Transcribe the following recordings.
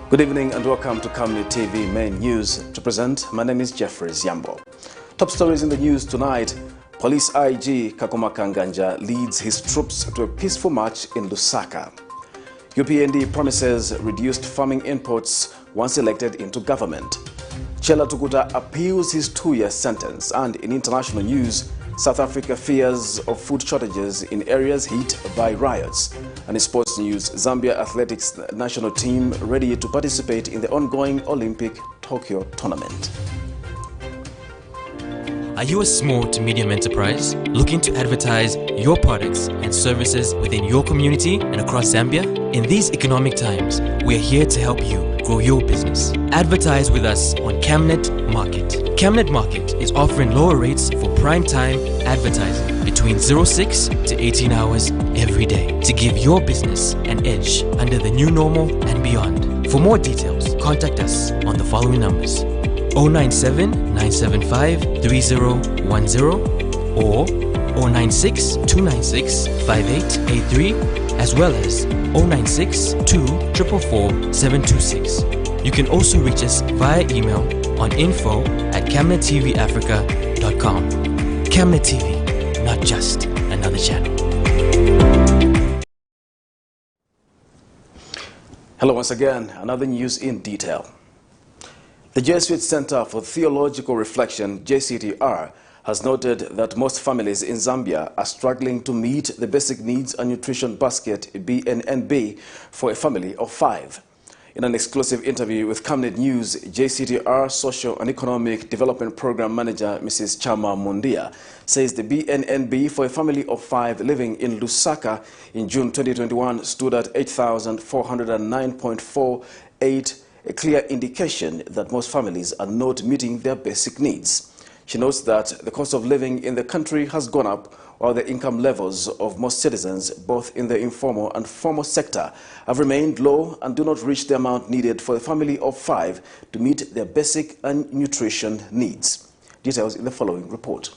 Good evening and welcome to Camnet TV Main News. To present, my name is Jeffrey Ziambo. Top stories in the news tonight. Police IG KAKOMA leads his troops to a peaceful march in Lusaka. UPND promises reduced farming inputs once elected into government. TUKUTA appeals his 2-year sentence. And in international news, South Africa fears of food shortages in areas hit by riots. And in sports news, Zambia athletics national team ready to participate in the ongoing Olympic Tokyo tournament. Are you a small to medium enterprise looking to advertise your products and services within your community and across Zambia? In these economic times, we are here to help you grow your business. Advertise with us on Camnet Market. Camnet Market is offering lower rates for prime time advertising between 06 to 18 hours every day to give your business an edge under the new normal and beyond. For more details, contact us on the following numbers: 097 975 3010 or 096 296 5883, as well as 096 244 726. You can also reach us via email on info@camnettvafrica.com. Camnet TV, not just another channel. Hello once again, another news in detail. The Jesuit Center for Theological Reflection, JCTR, has noted that most families in Zambia are struggling to meet the basic needs and nutrition basket BNNB for a family of 5. In an exclusive interview with Camnet News, JCTR Social and Economic Development Program Manager Mrs. Chama Mundia says the BNNB for a family of 5 living in Lusaka in June 2021 stood at 8,409.48, a clear indication that most families are not meeting their basic needs. She notes that the cost of living in the country has gone up, while the income levels of most citizens, both in the informal and formal sector, have remained low and do not reach the amount needed for a family of 5 to meet their basic and nutrition needs. Details in the following report.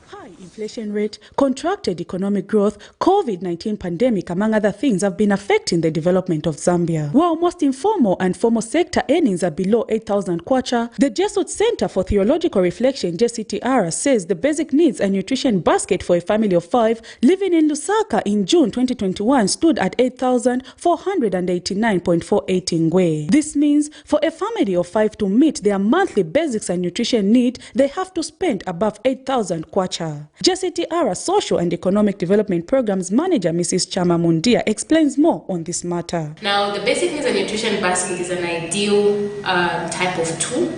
High inflation rate, contracted economic growth, COVID-19 pandemic, among other things, have been affecting the development of Zambia. While most informal and formal sector earnings are below 8,000 kwacha, the Jesuit Center for Theological Reflection, JCTR, says the basic needs and nutrition basket for a family of 5 living in Lusaka in June 2021 stood at 8,489.48 ngwe. This means for a family of 5 to meet their monthly basics and nutrition need, they have to spend above 8,000 kwacha. JCTR Social and Economic Development Programs Manager Mrs. Chama Mundia explains more on this matter. Now, the basic needs and nutrition basket is an ideal type of tool.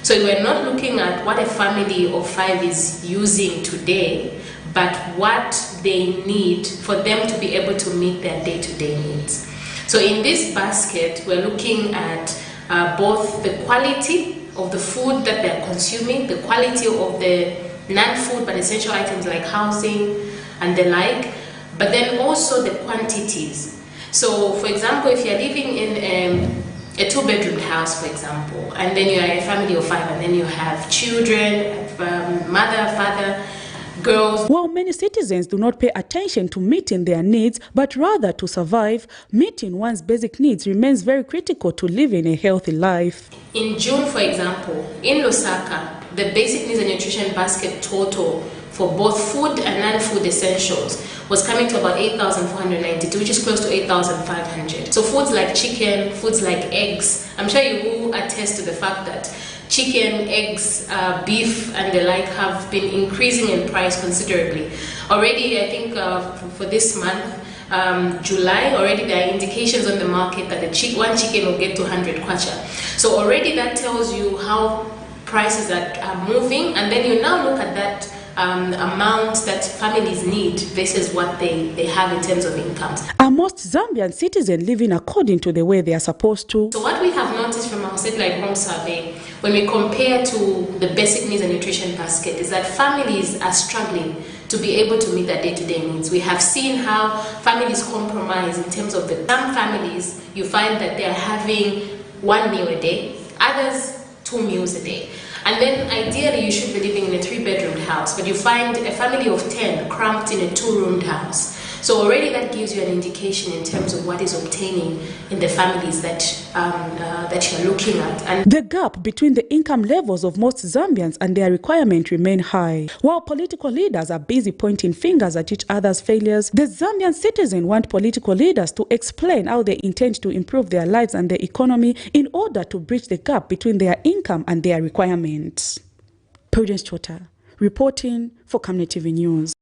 So we're not looking at what a family of 5 is using today, but what they need for them to be able to meet their day-to-day needs. So in this basket, we're looking at both the quality of the food that they're consuming, the quality of the non-food but essential items like housing and the like, but then also the quantities. So for example, if you're living in a 2-bedroom house, for example, and then you are a family of 5 and then you have children, mother, father, girls. While many citizens do not pay attention to meeting their needs, but rather to survive, meeting one's basic needs remains very critical to living a healthy life. In June, for example, in Lusaka, the basic needs and nutrition basket total for both food and non-food essentials was coming to about 8,492, which is close to 8,500. So foods like chicken, foods like eggs, I'm sure you will attest to the fact that chicken, eggs, beef and the like have been increasing in price considerably. Already, I think for this month, July, already there are indications on the market that one chicken will get to 100 kwacha. So already that tells you how prices are moving, and then you now look at that amount that families need versus what they have in terms of incomes. Are most Zambian citizens living according to the way they are supposed to? So what we have noticed from our satellite home survey, when we compare to the basic needs and nutrition basket, is that families are struggling to be able to meet their day-to-day needs. We have seen how families compromise in terms of some families, you find that they're having 1 meal a day, others 2 meals a day. And then ideally you should be living in a 3-bedroom house, but you find a family of 10 cramped in a 2-roomed house. So already that gives you an indication in terms of what is obtaining in the families that you're looking at. And the gap between the income levels of most Zambians and their requirement remain high. While political leaders are busy pointing fingers at each other's failures, the Zambian citizens want political leaders to explain how they intend to improve their lives and their economy in order to bridge the gap between their income and their requirements. Prudence Chota, reporting for Camnet TV News.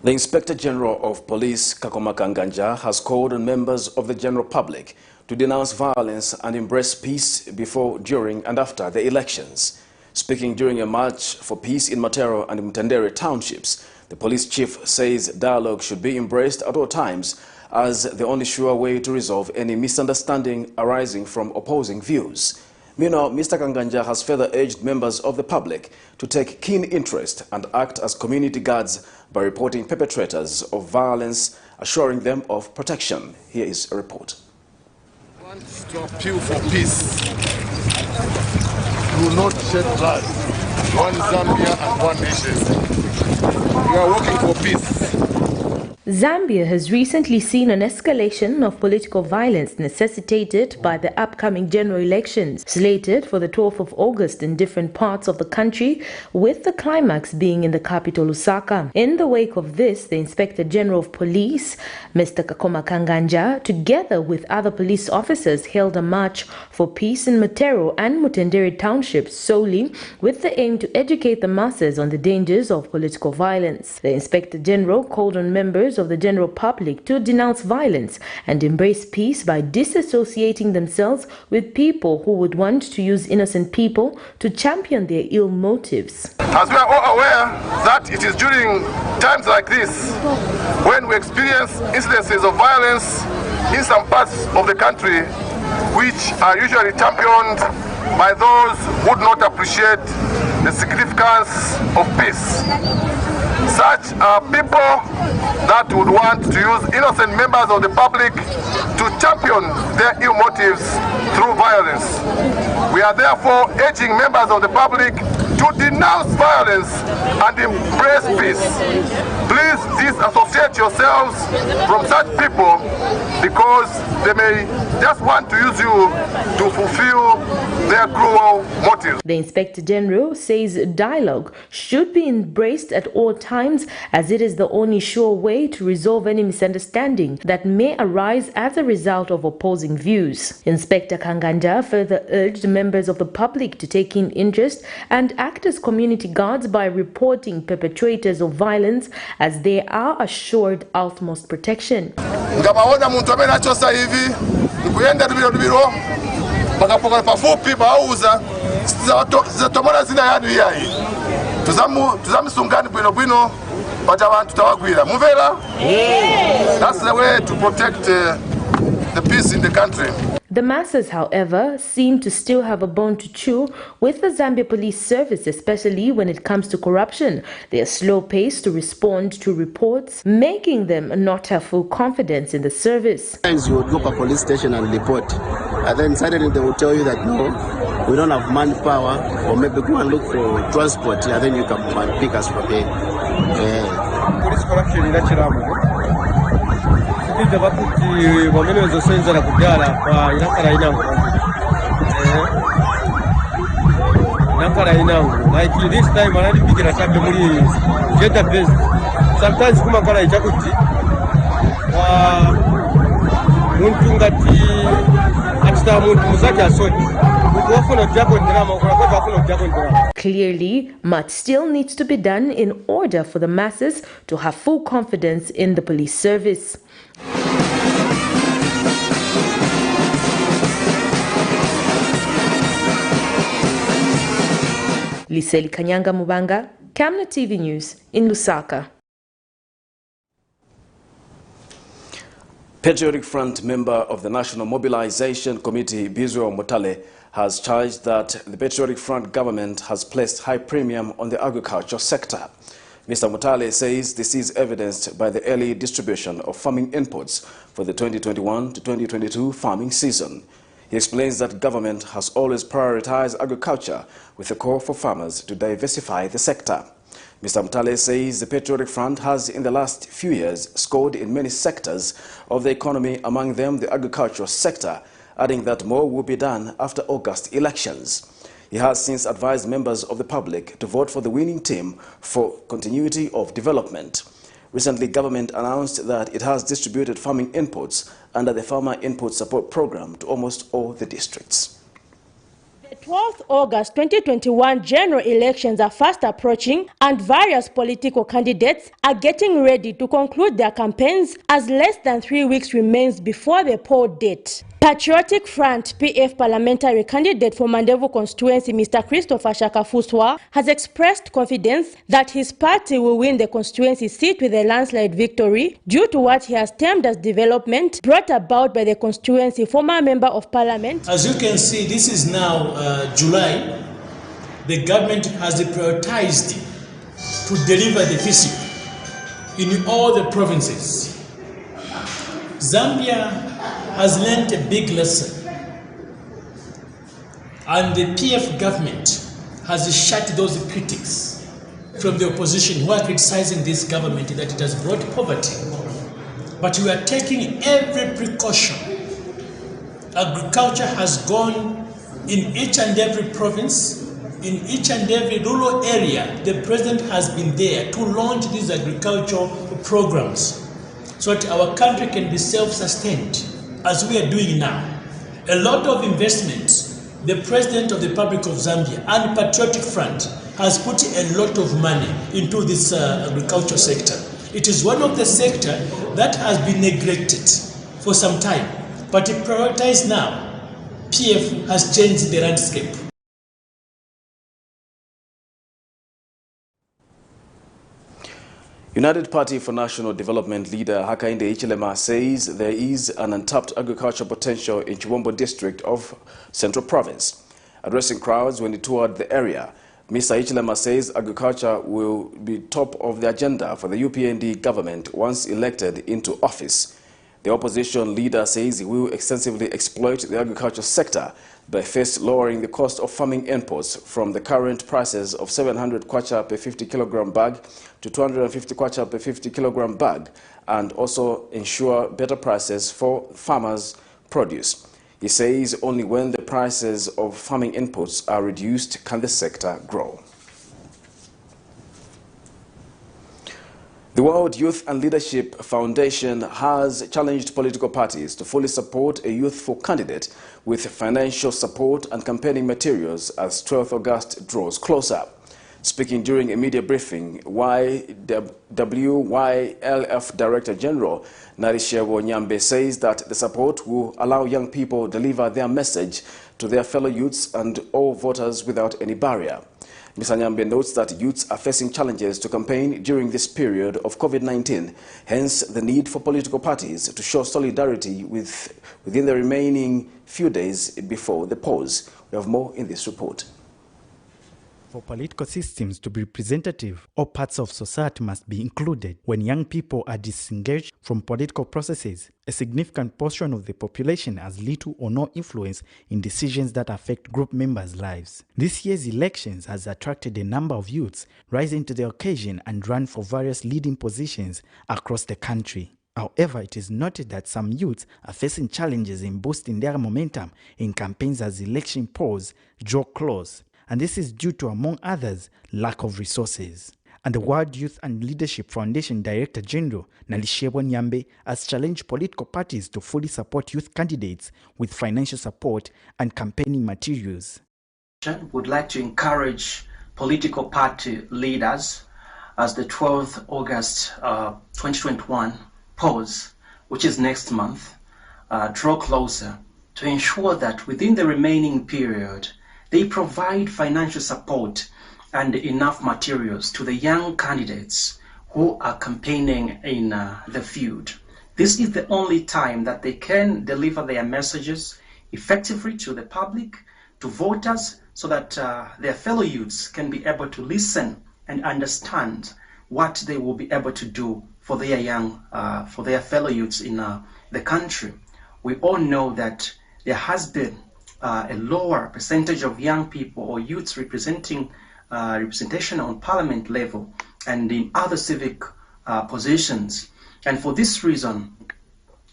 The Inspector General of Police, KANGANJA, has called on members of the general public to denounce violence and embrace peace before, during and after the elections. Speaking during a march for peace in Matero and Mtendere townships, the police chief says dialogue should be embraced at all times as the only sure way to resolve any misunderstanding arising from opposing views. Meanwhile, Mr. Kanganja has further urged members of the public to take keen interest and act as community guards by reporting perpetrators of violence, assuring them of protection. Here is a report. We want to appeal for peace. We will not shed blood. One Zambia and one nation. We are working for peace. Zambia has recently seen an escalation of political violence necessitated by the upcoming general elections, slated for the 12th of August in different parts of the country, with the climax being in the capital Lusaka. In the wake of this, the Inspector General of Police, Mr. KANGANJA, together with other police officers, held a march for peace in Matero and Mtendere townships solely with the aim to educate the masses on the dangers of political violence. The Inspector General called on members of the general public to denounce violence and embrace peace by disassociating themselves with people who would want to use innocent people to champion their ill motives. As we are all aware that it is during times like this when we experience incidences of violence in some parts of the country which are usually championed by those who do not appreciate the significance of peace. Such are people that would want to use innocent members of the public to champion their ill motives through violence. We are therefore urging members of the public to denounce violence and embrace peace. Please disassociate yourselves from such people because they may just want to use you to fulfill their cruel motives. The Inspector General says dialogue should be embraced at all times as it is the only sure way to resolve any misunderstanding that may arise as a result of opposing views. Inspector Kanganja further urged members of the public to take in interest and act as community guards by reporting perpetrators of violence as they are assured utmost protection. That's the way to protect the peace in the country. The masses, however, seem to still have a bone to chew with the Zambia Police Service, especially when it comes to corruption. They are slow-paced to respond to reports, making them not have full confidence in the service. Sometimes you would go to a police station and report, and then suddenly they will tell you that no, we don't have manpower, or maybe go and look for transport, and then you come and pick us from there. Police corruption in Like this time, I didn't pick a database. Sometimes come Clearly, much still needs to be done in order for the masses to have full confidence in the police service. Liseli Kanyanga Mubanga, Camnet TV News in Lusaka. Patriotic Front member of the National Mobilization Committee, Bizwe Motale, has charged that the Patriotic Front government has placed high premium on the agriculture sector. Mr. Motale says this is evidenced by the early distribution of farming inputs for the 2021 to 2022 farming season. He explains that government has always prioritized agriculture with a call for farmers to diversify the sector. Mr. Mutale says the Patriotic Front has in the last few years scored in many sectors of the economy, among them the agricultural sector, adding that more will be done after August elections. He has since advised members of the public to vote for the winning team for continuity of development. Recently, government announced that it has distributed farming inputs under the Farmer Input Support Program to almost all the districts. The 12th August 2021 general elections are fast approaching, and various political candidates are getting ready to conclude their campaigns as less than 3 weeks remains before the poll date. Patriotic Front PF parliamentary candidate for Mandevu constituency, Mr. Christopher Shakafuswa, has expressed confidence that his party will win the constituency seat with a landslide victory due to what he has termed as development brought about by the constituency former member of parliament. As you can see, this is now July. The government has prioritized to deliver the PCP in all the provinces. Zambia has learned a big lesson, and the PF government has shut those critics from the opposition who are criticizing this government that it has brought poverty. But we are taking every precaution. Agriculture has gone in each and every province, in each and every rural area. The president has been there to launch these agricultural programs so that our country can be self-sustained, as we are doing now. A lot of investments, the President of the Republic of Zambia and Patriotic Front has put a lot of money into this agriculture sector. It is one of the sectors that has been neglected for some time, but it prioritized now. PF has changed the landscape. United Party for National Development leader Hakainde Hichilema says there is an untapped agricultural potential in Chibombo district of Central Province. Addressing crowds when he toured the area, Mr. Hichilema says agriculture will be top of the agenda for the UPND government once elected into office. The opposition leader says he will extensively exploit the agriculture sector by first lowering the cost of farming inputs from the current prices of 700 kwacha per 50 kilogram bag to 250 kwacha per 50 kilogram bag, and also ensure better prices for farmers' produce. He says only when the prices of farming inputs are reduced can the sector grow. The World Youth and Leadership Foundation has challenged political parties to fully support a youthful candidate with financial support and campaigning materials as 12th August draws closer. Speaking during a media briefing, WYLF Director General Narishewo Nyambe says that the support will allow young people deliver their message to their fellow youths and all voters without any barrier. Mr. Nyambe notes that youths are facing challenges to campaign during this period of COVID-19, hence the need for political parties to show solidarity within the remaining few days before the polls. We have more in this report. For political systems to be representative, all parts of society must be included. When young people are disengaged from political processes, a significant portion of the population has little or no influence in decisions that affect group members' lives. This year's elections has attracted a number of youths rising to the occasion and run for various leading positions across the country. However, it is noted that some youths are facing challenges in boosting their momentum in campaigns as election polls draw close. And this is due to, among others, lack of resources. And the World Youth and Leadership Foundation Director General Narishewo Nyambe has challenged political parties to fully support youth candidates with financial support and campaigning materials. Would like to encourage political party leaders as the 12th August 2021 polls, which is next month, draw closer, to ensure that within the remaining period they provide financial support and enough materials to the young candidates who are campaigning in the field. This is the only time that they can deliver their messages effectively to the public, to voters, so that their fellow youths can be able to listen and understand what they will be able to do for their fellow youths in the country. We all know that there has been a lower percentage of young people or youths representing representation on parliament level and in other civic positions. And for this reason,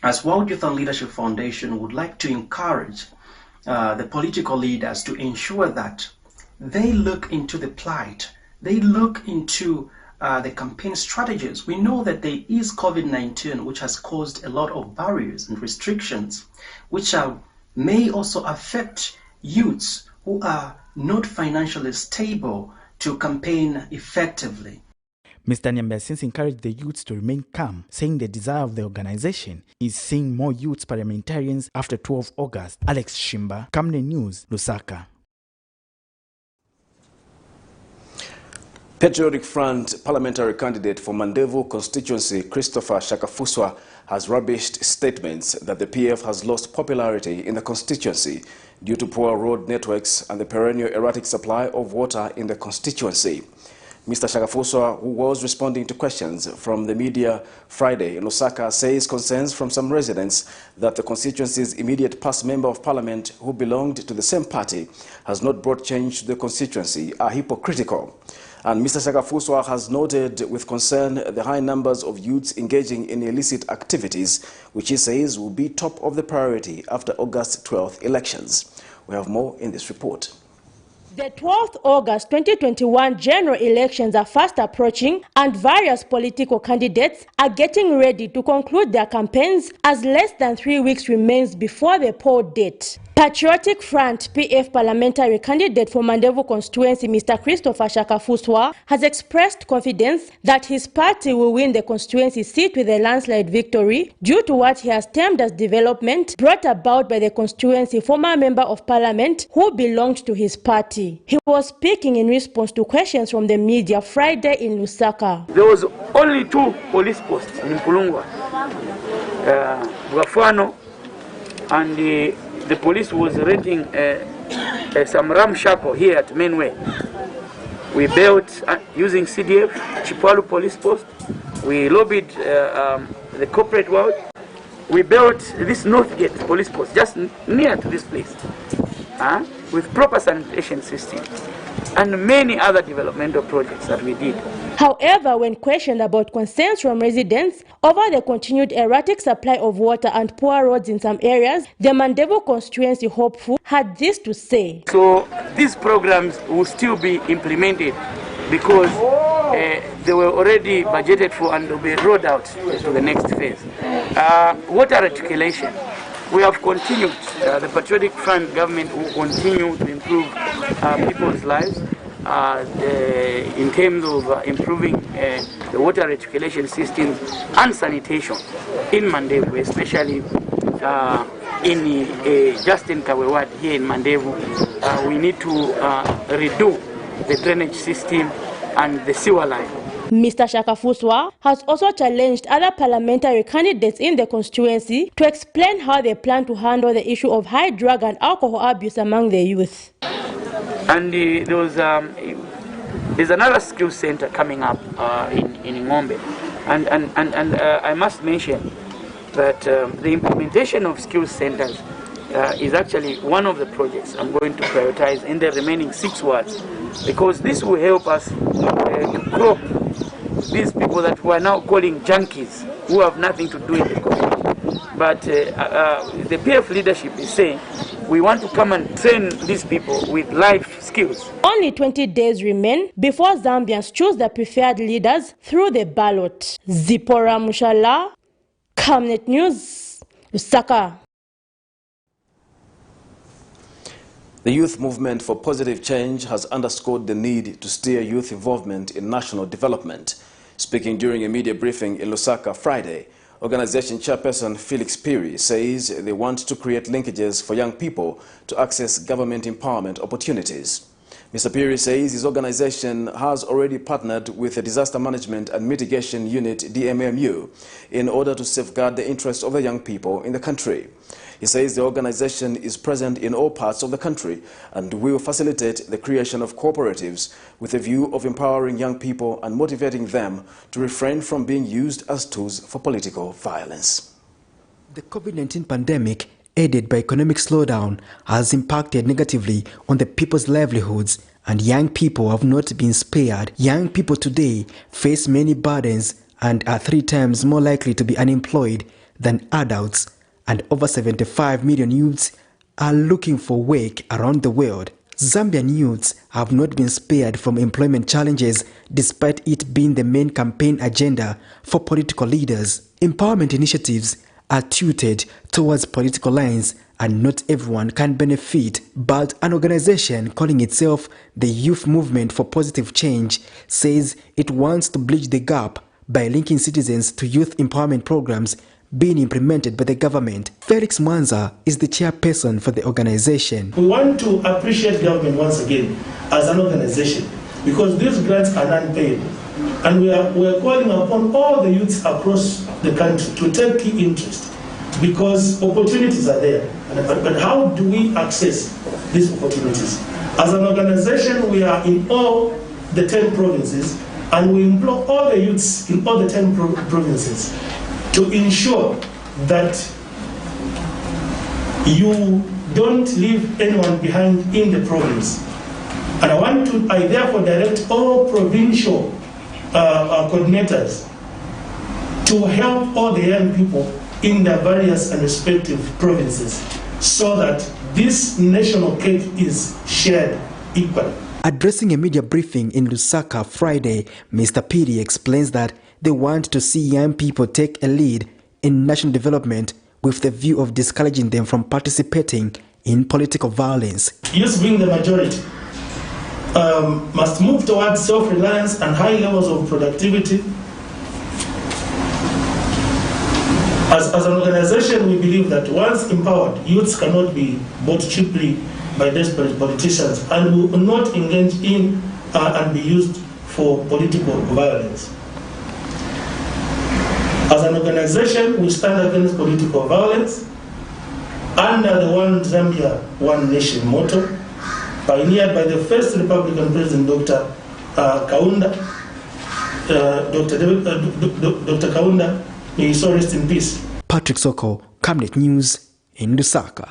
as World Youth and Leadership Foundation would like to encourage the political leaders to ensure that they look into the plight, they look into the campaign strategies. We know that there is COVID-19, which has caused a lot of barriers and restrictions, which may also affect youths who are not financially stable to campaign effectively. Mr. Nyambia since encouraged the youths to remain calm, saying the desire of the organization is seeing more youth parliamentarians after 12 August. Alex Shimba, Camnet News, Lusaka. Patriotic Front parliamentary candidate for Mandevu constituency Christopher Shakafuswa has rubbished statements that the PF has lost popularity in the constituency due to poor road networks and the perennial erratic supply of water in the constituency. Mr. Shakafuswa, who was responding to questions from the media Friday in Lusaka, says concerns from some residents that the constituency's immediate past member of parliament who belonged to the same party has not brought change to the constituency are hypocritical. And Mr. Shakafuswa has noted with concern the high numbers of youths engaging in illicit activities, which he says will be top of the priority after August 12th elections. We have more in this report. The 12th August 2021 general elections are fast approaching, and various political candidates are getting ready to conclude their campaigns as less than 3 weeks remains before the poll date. Patriotic Front PF parliamentary candidate for Mandevu constituency Mr. Christopher Shakafuswa has expressed confidence that his party will win the constituency seat with a landslide victory due to what he has termed as development brought about by the constituency former member of parliament who belonged to his party. He was speaking in response to questions from the media Friday in Lusaka. There was only 2 police posts in Mpulungwa, Bwafano, and the police was renting some ramshackle here at Mainway. We built using CDF, Chipalu police post. We lobbied the corporate world. We built this Northgate police post just near to this place with proper sanitation system and many other developmental projects that we did. However, when questioned about concerns from residents over the continued erratic supply of water and poor roads in some areas, the Mandevu constituency hopeful had this to say. So these programs will still be implemented because they were already budgeted for and will be rolled out to the next phase. Water reticulation. We have continued, the Patriotic Front government will continue to improve people's lives in terms of improving the water reticulation systems and sanitation in Mandevu, especially in Justin Kawewad here in Mandevu. We need to redo the drainage system and the sewer line. Mr. Shakafuswa has also challenged other parliamentary candidates in the constituency to explain how they plan to handle the issue of high drug and alcohol abuse among the youth. And there's another skills center coming up in Ngombe, and I must mention that the implementation of skills centers is actually one of the projects I'm going to prioritize in the remaining 6 wards, because this will help us to crop these people that we are now calling junkies, who have nothing to do in the community. But the PF leadership is saying we want to come and train these people with life skills. Only 20 days remain before Zambians choose their preferred leaders through the ballot. Zipporah Mushala, Camnet News, Lusaka. The youth movement for positive change has underscored the need to steer youth involvement in national development. Speaking during a media briefing in Lusaka Friday, organization chairperson Felix Piri says they want to create linkages for young people to access government empowerment opportunities. Mr. Piri says his organization has already partnered with the Disaster Management and Mitigation Unit DMMU in order to safeguard the interests of the young people in the country. He says the organization is present in all parts of the country and will facilitate the creation of cooperatives with a view of empowering young people and motivating them to refrain from being used as tools for political violence. The COVID-19 pandemic, aided by economic slowdown, has impacted negatively on the people's livelihoods and young people have not been spared. Young people today face many burdens and are 3 times more likely to be unemployed than adults, and over 75 million youths are looking for work around the world. Zambian youths have not been spared from employment challenges despite it being the main campaign agenda for political leaders. Empowerment initiatives are tilted towards political lines and not everyone can benefit, but an organization calling itself the Youth Movement for Positive Change says it wants to bridge the gap by linking citizens to youth empowerment programs being implemented by the government. Felix Mwanza is the chairperson for the organization. We want to appreciate government once again as an organization because these grants are non-paid, and we are calling upon all the youths across the country to take key interest because opportunities are there. But how do we access these opportunities? As an organization, we are in all the 10 provinces, and we implore all the youths in all the 10 provinces to ensure that you don't leave anyone behind in the province. And I therefore direct all provincial coordinators to help all the young people in the various and respective provinces so that this national cake is shared equally. Addressing a media briefing in Lusaka Friday, Mr. Piri explains that they want to see young people take a lead in national development with the view of discouraging them from participating in political violence. Youth being the majority must move towards self-reliance and high levels of productivity. As an organization, we believe that once empowered, youths cannot be bought cheaply by desperate politicians and will not engage in and be used for political violence. As an organization, we stand against political violence under the One Zambia, One Nation motto, pioneered by the first Republican President, Dr. Kaunda. Dr. Kaunda, may he so rest in peace. Patrick Soko, Camnet News in Lusaka.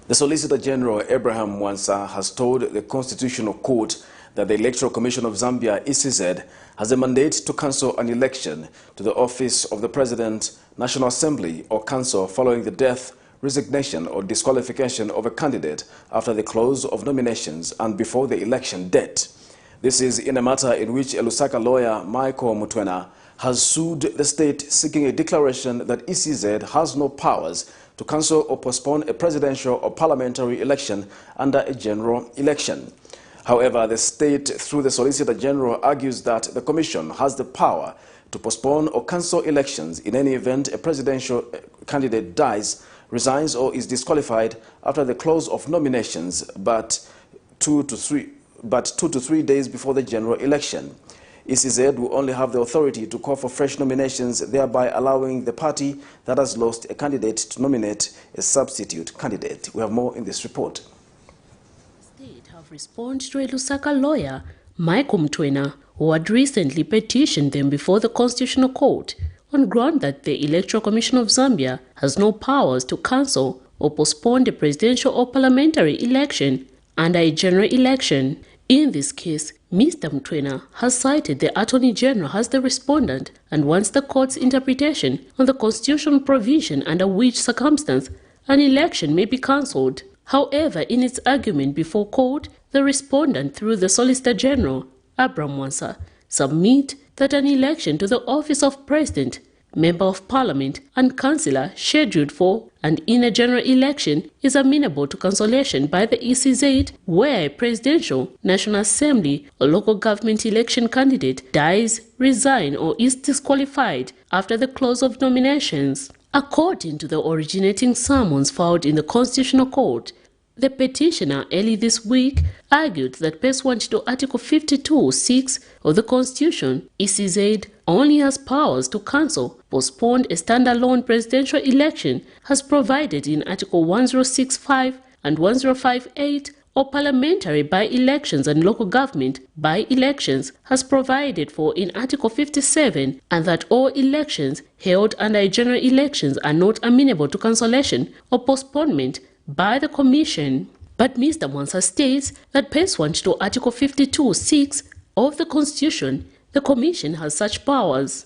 The Solicitor General Abraham Mwansa has told the Constitutional Court that the Electoral Commission of Zambia, ECZ, has a mandate to cancel an election to the office of the President, National Assembly or Council following the death, resignation or disqualification of a candidate after the close of nominations and before the election date. This is in a matter in which a Lusaka lawyer, Michael Mutwena, has sued the state seeking a declaration that ECZ has no powers to cancel or postpone a presidential or parliamentary election under a general election. However, the state, through the Solicitor General, argues that the Commission has the power to postpone or cancel elections in any event a presidential candidate dies, resigns or is disqualified after the close of nominations, but 2 to 3 days before the general election. ECZ will only have the authority to call for fresh nominations, thereby allowing the party that has lost a candidate to nominate a substitute candidate. We have more in this report. Have responded to a Lusaka lawyer, Michael Mutwena, who had recently petitioned them before the Constitutional Court on ground that the Electoral Commission of Zambia has no powers to cancel or postpone the presidential or parliamentary election under a general election. In this case, Mr. Mutwena has cited the Attorney General as the respondent and wants the court's interpretation on the constitutional provision under which circumstance an election may be cancelled. However, in its argument before court, the respondent, through the Solicitor General, Abraham Mwansa, submit that an election to the office of President, Member of Parliament and Councillor scheduled for and in a general election is amenable to cancellation by the ECZ where a presidential, National Assembly or local government election candidate dies, resigns or is disqualified after the close of nominations. According to the originating summons filed in the Constitutional Court, the petitioner early this week argued that pursuant to Article 52(6) of the Constitution, ECZ only has powers to cancel, postpone a standalone presidential election as provided in Article 1065 and 1058, or parliamentary by-elections and local government by-elections as provided for in Article 57, and that all elections held under general elections are not amenable to cancellation or postponement by the Commission. But Mr. Mwansa states that pursuant to Article 52(6) of the Constitution, the Commission has such powers.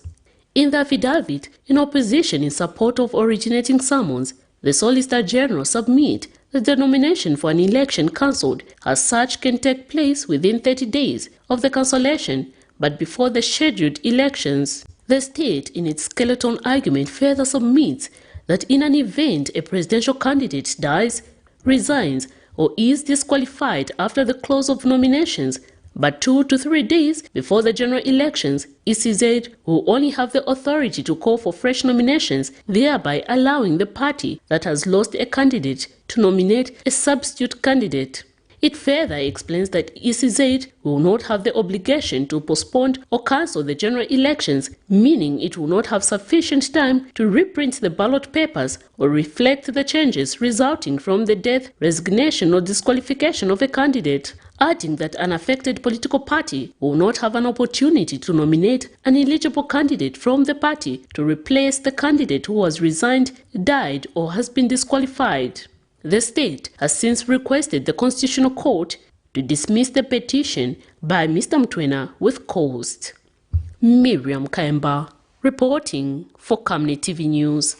In the affidavit, in opposition in support of originating summons, the Solicitor General submit that the nomination for an election cancelled as such can take place within 30 days of the cancellation, but before the scheduled elections. The state, in its skeleton argument, further submits that in an event a presidential candidate dies, resigns, or is disqualified after the close of nominations, but 2 to 3 days before the general elections, ECZ will only have the authority to call for fresh nominations, thereby allowing the party that has lost a candidate to nominate a substitute candidate. It further explains that ECZ will not have the obligation to postpone or cancel the general elections, meaning it will not have sufficient time to reprint the ballot papers or reflect the changes resulting from the death, resignation or disqualification of a candidate, adding that an affected political party will not have an opportunity to nominate an eligible candidate from the party to replace the candidate who has resigned, died or has been disqualified. The state has since requested the Constitutional Court to dismiss the petition by Mr. Mtwena with cause. Miriam Kaemba, reporting for Camnet TV News.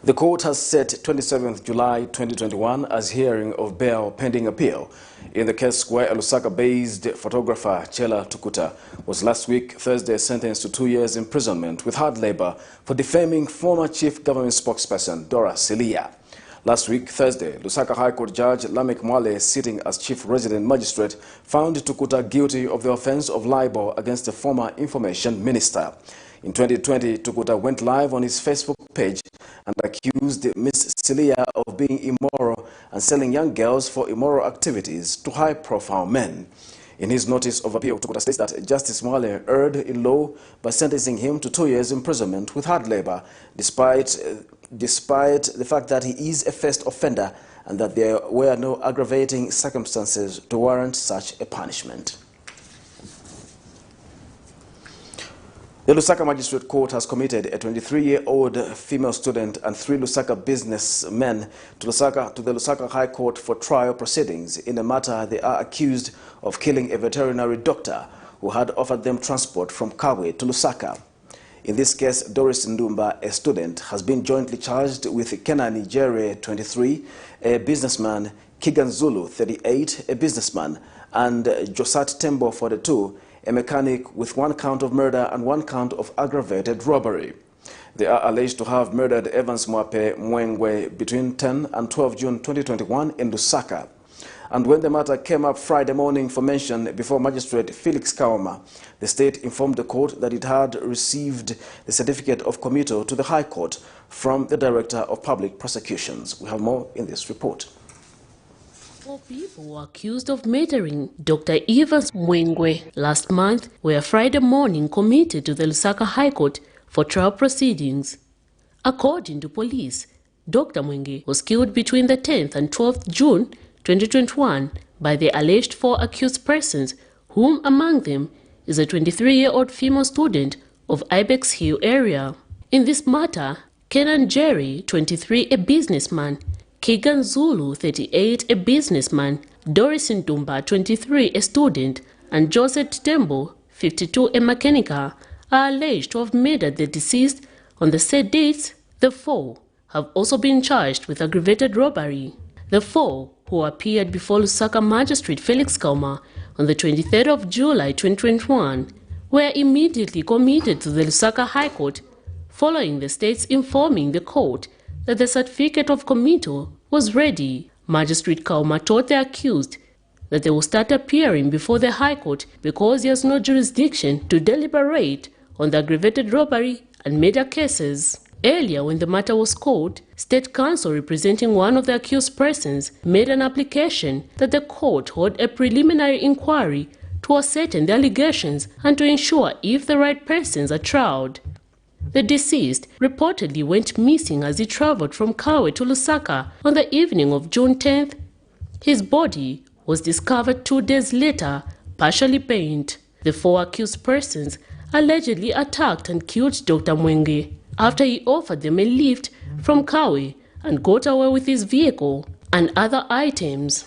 The court has set 27th July 2021 as hearing of bail pending appeal in the case where a Lusaka-based photographer, CHELLAH TUKUTA, was last week, Thursday, sentenced to 2 years imprisonment with hard labor for defaming former chief government spokesperson Dora Selia. Last week, Thursday, Lusaka High Court Judge Lamek Mwale, sitting as chief resident magistrate, found Tukuta guilty of the offense of libel against the former information minister. In 2020, Tukuta went live on his Facebook page and accused Ms. Selia of being immoral and selling young girls for immoral activities to high-profile men. In his notice of appeal, Tukuta states that Justice Mwale erred in law by sentencing him to 2 years imprisonment with hard labor, despite the fact that he is a first offender and that there were no aggravating circumstances to warrant such a punishment. The Lusaka Magistrate Court has committed a 23-year-old female student and 3 Lusaka businessmen to the Lusaka High Court for trial proceedings in a matter they are accused of killing a veterinary doctor who had offered them transport from Kawe to Lusaka. In this case, Doris Ndumba, a student, has been jointly charged with Kenani Jere, 23, a businessman, Kigan Zulu, 38, a businessman, and Josat Tembo, 42, a mechanic, with 1 count of murder and 1 count of aggravated robbery. They are alleged to have murdered Evans Mwape Mwengwe between 10 and 12 June 2021 in Lusaka. And when the matter came up Friday morning for mention before Magistrate Felix Kaoma, the state informed the court that it had received the certificate of committal to the High Court from the Director of Public Prosecutions. We have more in this report. 4 people accused of murdering Dr. Evans Mwengwe last month were Friday morning committed to the Lusaka High Court for trial proceedings. According to police, Dr. Mwenge was killed between the 10th and 12th June 2021 by the alleged 4 accused persons, whom among them is a 23-year-old female student of Ibex Hill area. In this matter, Kenan Jerry, 23, a businessman, Kigan Zulu, 38, a businessman, Doris Ndumba, 23, a student, and Joseph Tembo, 52, a mechanic, are alleged to have murdered the deceased on the said dates. The 4 have also been charged with aggravated robbery. The 4, who appeared before Lusaka Magistrate Felix Kaoma on the 23rd of July 2021, were immediately committed to the Lusaka High Court following the state's informing the court that the certificate of committal was ready. Magistrate Kaoma told the accused that they will start appearing before the High Court because he has no jurisdiction to deliberate on the aggravated robbery and murder cases. Earlier, when the matter was called, State Counsel representing one of the accused persons made an application that the court hold a preliminary inquiry to ascertain the allegations and to ensure if the right persons are tried. The deceased reportedly went missing as he traveled from Kawe to Lusaka on the evening of June 10th. His body was discovered 2 days later, partially burnt. The 4 accused persons allegedly attacked and killed Dr. Mwenge after he offered them a lift from Kawe and got away with his vehicle and other items.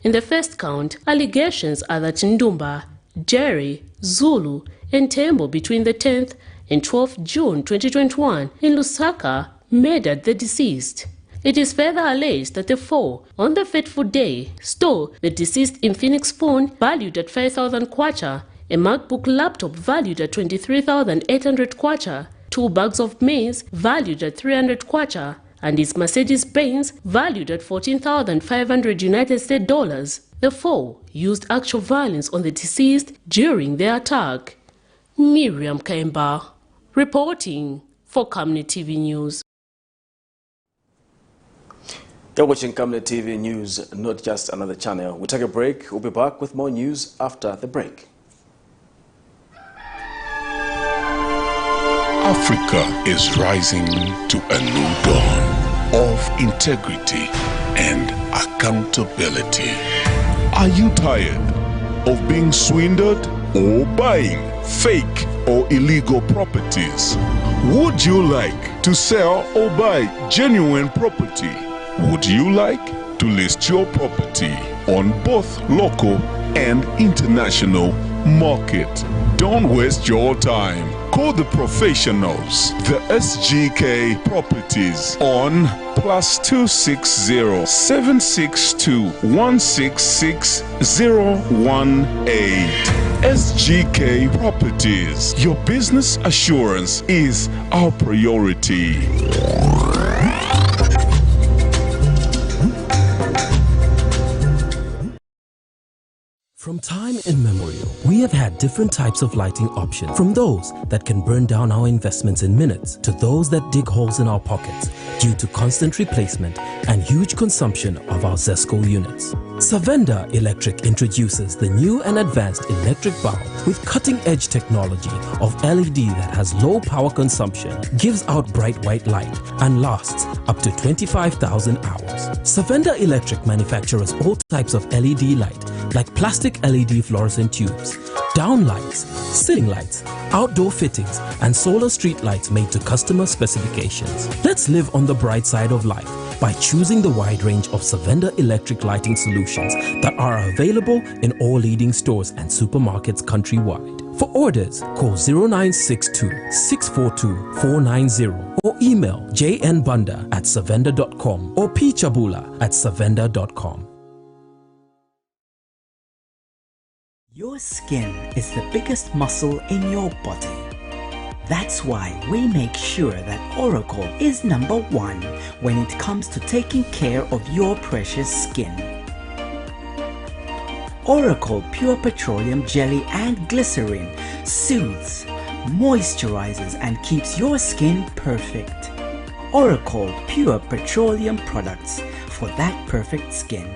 In the first count, allegations are that Ndumba, Jerry, Zulu, and Tembo between the 10th and 12th June 2021 in Lusaka murdered the deceased. It is further alleged that the four, on the fateful day, stole the deceased Infinix phone valued at 5,000 kwacha, a MacBook laptop valued at 23,800 kwacha, 2 bags of maize valued at 300 kwacha, and his Mercedes-Benz valued at 14,500 United States dollars. The four used actual violence on the deceased during their attack. Miriam Kaimba, reporting for Camnet TV News. You're watching Camnet TV News, not just another channel. We'll take a break. We'll be back with more news after the break. Africa is rising to a new dawn of integrity and accountability. Are you tired of being swindled or buying fake or illegal properties? Would you like to sell or buy genuine property? Would you like to list your property on both local and international market? Don't waste your time. Call the professionals, the SGK Properties on +260 762 166 018. SGK Properties. Your business assurance is our priority. From time immemorial, we have had different types of lighting options, from those that can burn down our investments in minutes to those that dig holes in our pockets due to constant replacement and huge consumption of our ZESCO units. Savenda Electric introduces the new and advanced electric bulb with cutting-edge technology of LED that has low power consumption, gives out bright white light, and lasts up to 25,000 hours. Savenda Electric manufactures all types of LED light, like plastic LED fluorescent tubes, down lights, ceiling lights, outdoor fittings, and solar street lights made to customer specifications. Let's live on the bright side of life by choosing the wide range of Savenda electric lighting solutions that are available in all leading stores and supermarkets countrywide. For orders, call 0962 642 490 or email jnbanda@savenda.com or pchabula@savenda.com. Your skin is the biggest muscle in your body. That's why we make sure that Oracle is #1 when it comes to taking care of your precious skin. Oracle Pure Petroleum Jelly and Glycerin soothes, moisturizes, and keeps your skin perfect. Oracle Pure Petroleum products for that perfect skin.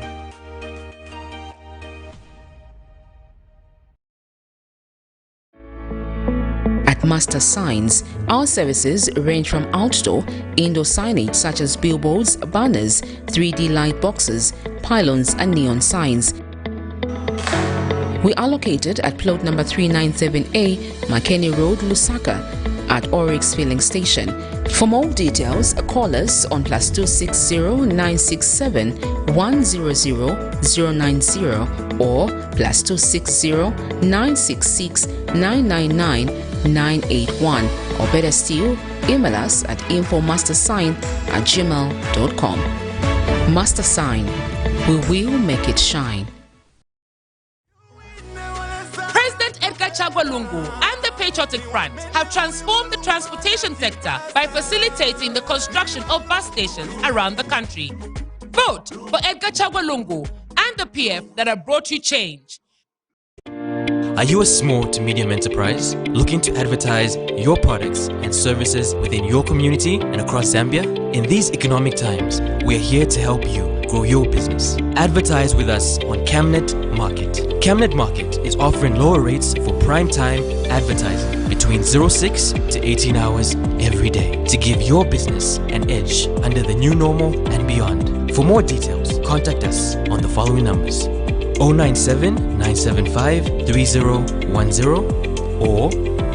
Master Signs, our services range from outdoor, indoor signage such as billboards, banners, 3D light boxes, pylons and neon signs. We are located at plot number 397A, Makeni Road, Lusaka, at Oryx Filling Station. For more details, call us on +260 967 100 090 or +260 966 999 981, or better still, email us at infomastersign@gmail.com. Master Sign, we will make it shine. President Edgar Chagwa Lungu and the Patriotic Front have transformed the transportation sector by facilitating the construction of bus stations around the country. Vote for Edgar Chagwa Lungu and the PF that have brought you change. Are you a small to medium enterprise looking to advertise your products and services within your community and across Zambia? In these economic times, we are here to help you grow your business. Advertise with us on Camnet Market. Camnet Market is offering lower rates for prime time advertising between 06 to 18 hours every day to give your business an edge under the new normal and beyond. For more details, contact us on the following numbers: 097 975 3010 or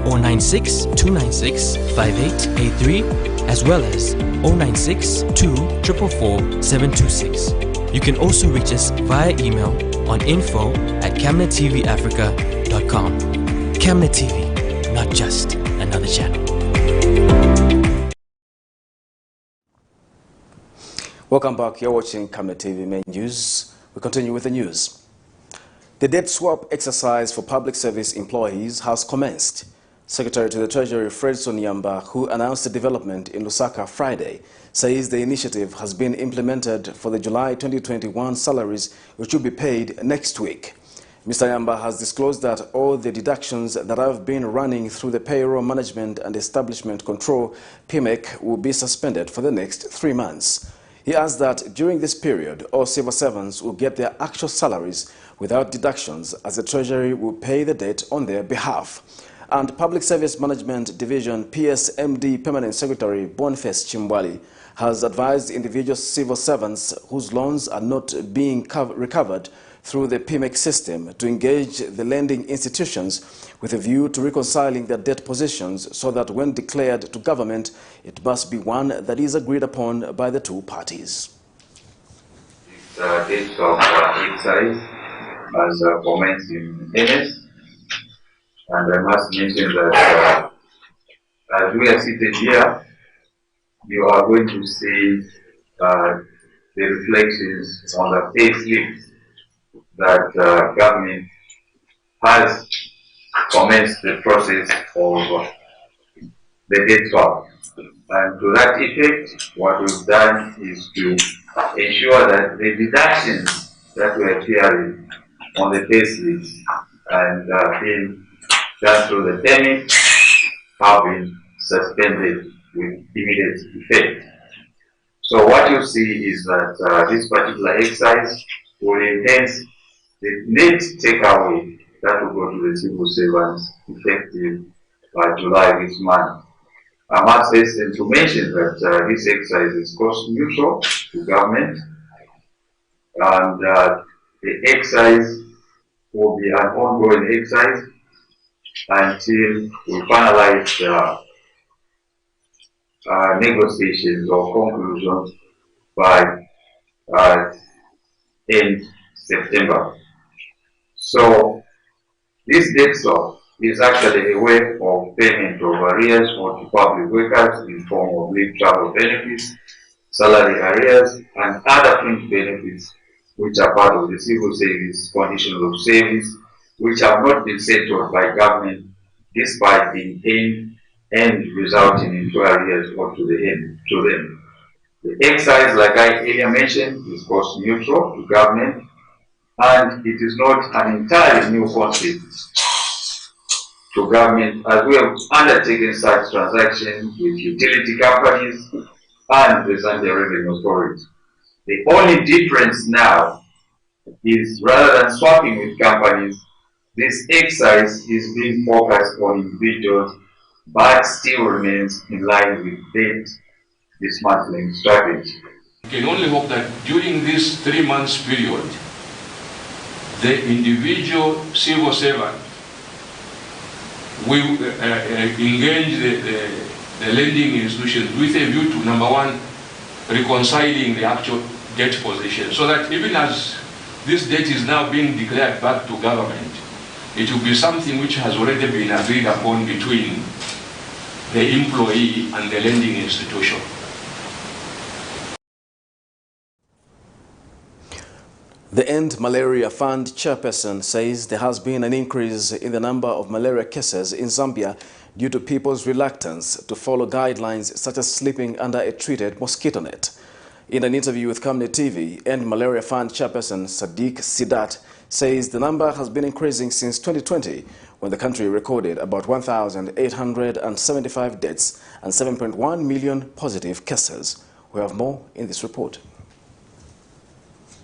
096 296 5883 as well as 096 2 444 726. You can also reach us via email on info@camnettvafrica.com. Camnet TV, not just another channel. Welcome back. You're watching Camnet TV Main News. We continue with the news. The debt swap exercise for public service employees has commenced. Secretary to the Treasury Fredson Yamba, who announced the development in Lusaka Friday, says the initiative has been implemented for the July 2021 salaries, which will be paid next week. Mr. Yamba has disclosed that all the deductions that have been running through the Payroll Management and Establishment Control (PMEC) will be suspended for the next 3 months. He adds that during this period, all civil servants will get their actual salaries without deductions, as the Treasury will pay the debt on their behalf. And Public Service Management Division PSMD Permanent Secretary Boniface Chimbwali has advised individual civil servants whose loans are not being recovered through the PMEC system to engage the lending institutions with a view to reconciling their debt positions so that when declared to government, it must be one that is agreed upon by the two parties. This debt of exercise has commenced in earnest. And I must mention that as we are seated here, you are going to see the reflections on the pay slips that government has commenced the process of the debt swap. And to that effect, what we've done is to ensure that the deductions that were appearing on the pay slips and being done through the payment have been suspended with immediate effect. So what you see is that this particular exercise will enhance the net takeaway that will go to the civil servants effective by July this month. I must hasten to mention that this exercise is cost neutral to government, and the exercise will be an ongoing exercise until we finalize negotiations or conclusions by end September. So this debt swap is actually a way of payment of arrears for public workers in form of leave travel benefits, salary arrears, and other fringe benefits which are part of the civil service conditions of service, which have not been settled by government despite being paid and resulting in arrears or to them. The exercise, like I earlier mentioned, is cost neutral to government, and it is not an entirely new concept to government, as we have undertaken such transactions with utility companies and the Zambia Revenue Authority. The only difference now is, rather than swapping with companies, this exercise is being focused on individuals, but still remains in line with debt dismantling strategy. We can only hope that during this 3 months period, the individual civil servant will engage the lending institutions with a view to, number one, reconciling the actual debt position, so that even as this debt is now being declared back to government, it will be something which has already been agreed upon between the employee and the lending institution. The End Malaria Fund chairperson says there has been an increase in the number of malaria cases in Zambia due to people's reluctance to follow guidelines such as sleeping under a treated mosquito net. In an interview with Camnet TV, End Malaria Fund chairperson Sadiq Sidat says the number has been increasing since 2020, when the country recorded about 1,875 deaths and 7.1 million positive cases. We have more in this report.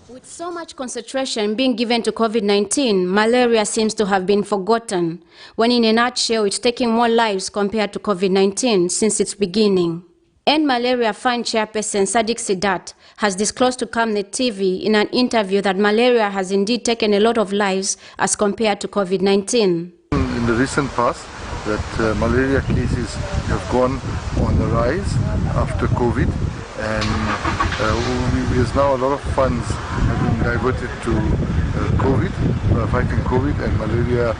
With so much concentration being given to COVID-19, malaria seems to have been forgotten, when in a nutshell it's taking more lives compared to COVID-19 since its beginning. End Malaria Fund chairperson Sadiq Sidat has disclosed to Camnet TV in an interview that malaria has indeed taken a lot of lives as compared to COVID-19. In the recent past, that malaria cases have gone on the rise after COVID, and there's now a lot of funds have been diverted to COVID, fighting COVID and malaria.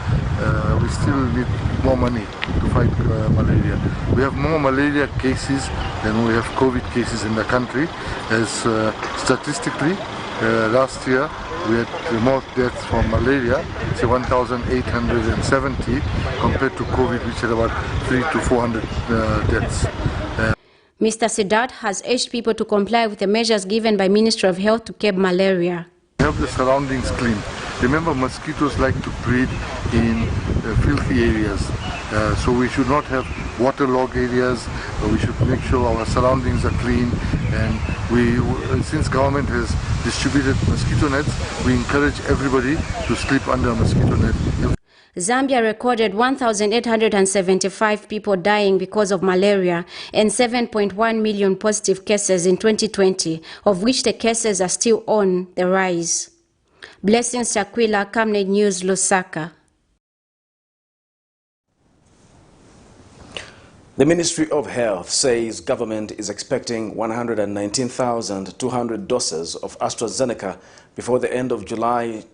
We still need more money to fight malaria. We have more malaria cases than we have COVID cases in the country, as statistically last year we had more deaths from malaria, say 1,870, compared to COVID, which had about 300 to 400 deaths. Mr. Siddharth has urged people to comply with the measures given by Ministry of Health to curb malaria. Have the surroundings clean. Remember, mosquitoes like to breed in filthy areas, so we should not have waterlogged areas. We should make sure our surroundings are clean, and since government has distributed mosquito nets, we encourage everybody to sleep under a mosquito net. Zambia recorded 1,875 people dying because of malaria and 7.1 million positive cases in 2020, of which the cases are still on the rise. Blessings Chakwila, Camnet News, Lusaka. The Ministry of Health says government is expecting 119,200 doses of AstraZeneca before the end of July.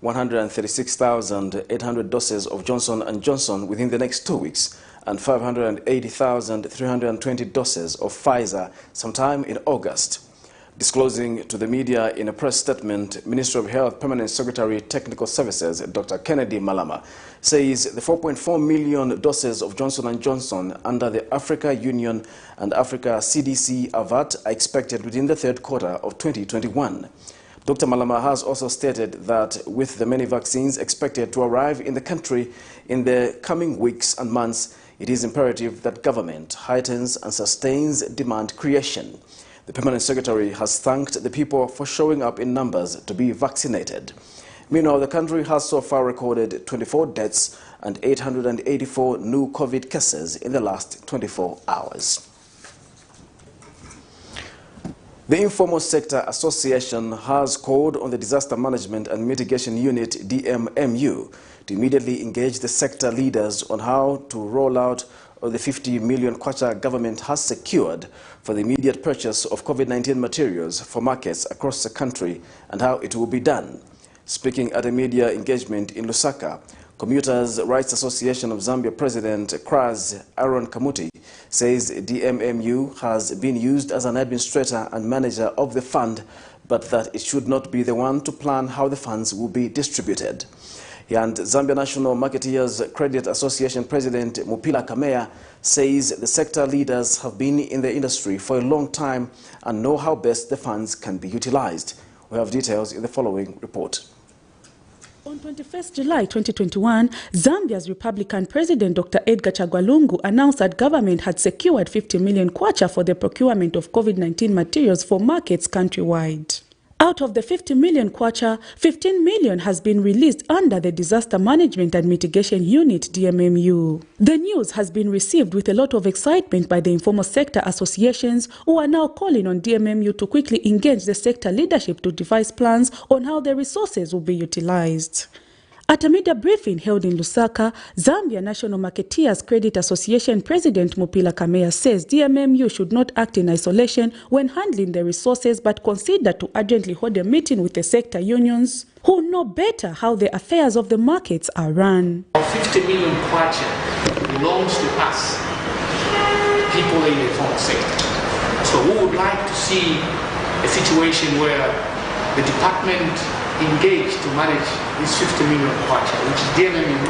136,800 doses of Johnson & Johnson within the next 2 weeks, and 580,320 doses of Pfizer sometime in August. Disclosing to the media in a press statement, Ministry of Health Permanent Secretary Technical Services Dr. Kennedy Malama says the 4.4 million doses of Johnson & Johnson under the Africa Union and Africa CDC AVAT are expected within the third quarter of 2021. Dr. Malama has also stated that with the many vaccines expected to arrive in the country in the coming weeks and months, it is imperative that government heightens and sustains demand creation. The Permanent Secretary has thanked the people for showing up in numbers to be vaccinated. Meanwhile, the country has so far recorded 24 deaths and 884 new COVID cases in the last 24 hours. The Informal Sector Association has called on the Disaster Management and Mitigation Unit, DMMU, to immediately engage the sector leaders on how to roll out the 50 million kwacha government has secured for the immediate purchase of COVID-19 materials for markets across the country and how it will be done. Speaking at a media engagement in Lusaka, Commuters' Rights Association of Zambia President Kraz Aaron Kamuti says DMMU has been used as an administrator and manager of the fund, but that it should not be the one to plan how the funds will be distributed. And Zambia National Marketeers Credit Association President Mupila Kamea says the sector leaders have been in the industry for a long time and know how best the funds can be utilized. We have details in the following report. On 21st July 2021, Zambia's Republican President Dr. Edgar Chagwa Lungu announced that government had secured 50 million kwacha for the procurement of COVID-19 materials for markets countrywide. Out of the 50 million kwacha, 15 million has been released under the Disaster Management and Mitigation Unit, DMMU. The news has been received with a lot of excitement by the informal sector associations, who are now calling on DMMU to quickly engage the sector leadership to devise plans on how the resources will be utilized. At a media briefing held in Lusaka, Zambia National Marketeers Credit Association President Mupila Kamea says DMMU should not act in isolation when handling the resources, but consider to urgently hold a meeting with the sector unions who know better how the affairs of the markets are run. 50 million kwacha belongs to us, people in the informal sector. So we would like to see a situation where the department engaged to manage this 50 million kwacha, which is DMMU,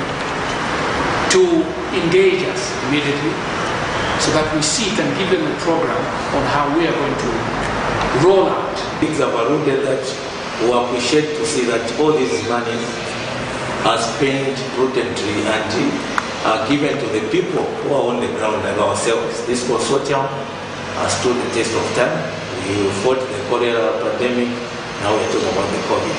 to engage us immediately so that we sit and give them a program on how we are going to roll out. Things are valued that we appreciate to see that all this money are spent prudently and are given to the people who are on the ground like ourselves. This consortium has stood the test of time. We fought the cholera pandemic. Now we're talking about the COVID.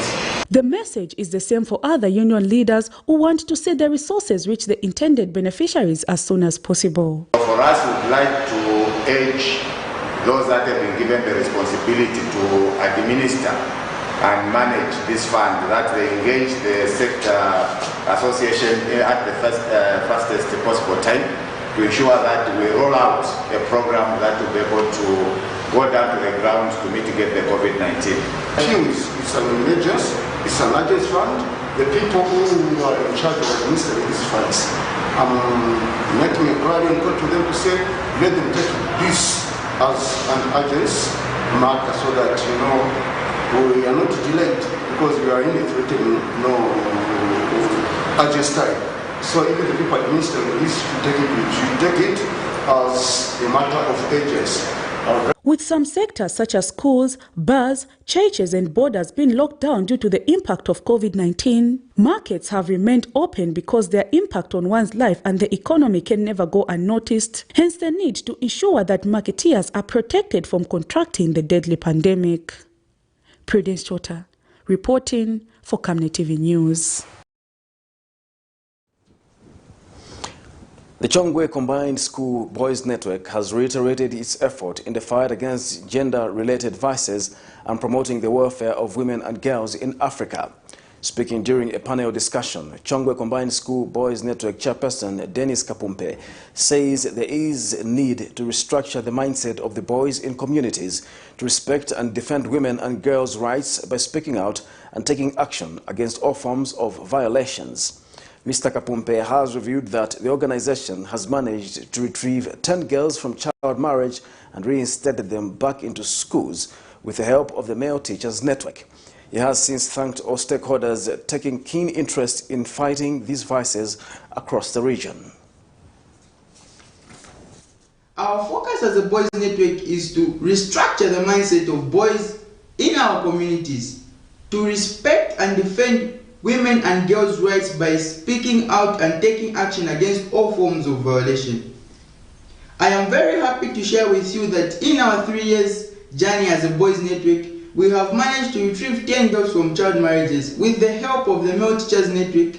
The message is the same for other union leaders who want to see the resources reach the intended beneficiaries as soon as possible. For us, we'd like to urge those that have been given the responsibility to administer and manage this fund, that they engage the sector association at the fastest possible time to ensure that we roll out a program that will be able to go down to the ground to mitigate the COVID-19. It's an emergency, it's the largest fund. The people who are in charge of administering these funds, I'm making a clarion call to them to say, let them take this as an urgency matter so that, you know, we are not delayed because we are in a threatened urgent time. So even the people administering this should take it as a matter of urgency. With some sectors such as schools, bars, churches and borders being locked down due to the impact of COVID-19, markets have remained open because their impact on one's life and the economy can never go unnoticed. Hence the need to ensure that marketeers are protected from contracting the deadly pandemic. Prudence Chota, reporting for Camnet TV News. The Chongwe Combined School Boys Network has reiterated its effort in the fight against gender-related vices and promoting the welfare of women and girls in Africa. Speaking during a panel discussion, Chongwe Combined School Boys Network chairperson Dennis Kapumpe says there is a need to restructure the mindset of the boys in communities to respect and defend women and girls' rights by speaking out and taking action against all forms of violations. Mr. Kapumpe has reviewed that the organization has managed to retrieve 10 girls from child marriage and reinstated them back into schools with the help of the Male Teachers Network. He has since thanked all stakeholders taking keen interest in fighting these vices across the region. Our focus as a boys network is to restructure the mindset of boys in our communities, to respect and defend women and girls' rights by speaking out and taking action against all forms of violation. I am very happy to share with you that in our 3 years journey as a boys network, we have managed to retrieve 10 girls from child marriages with the help of the Male Teachers Network.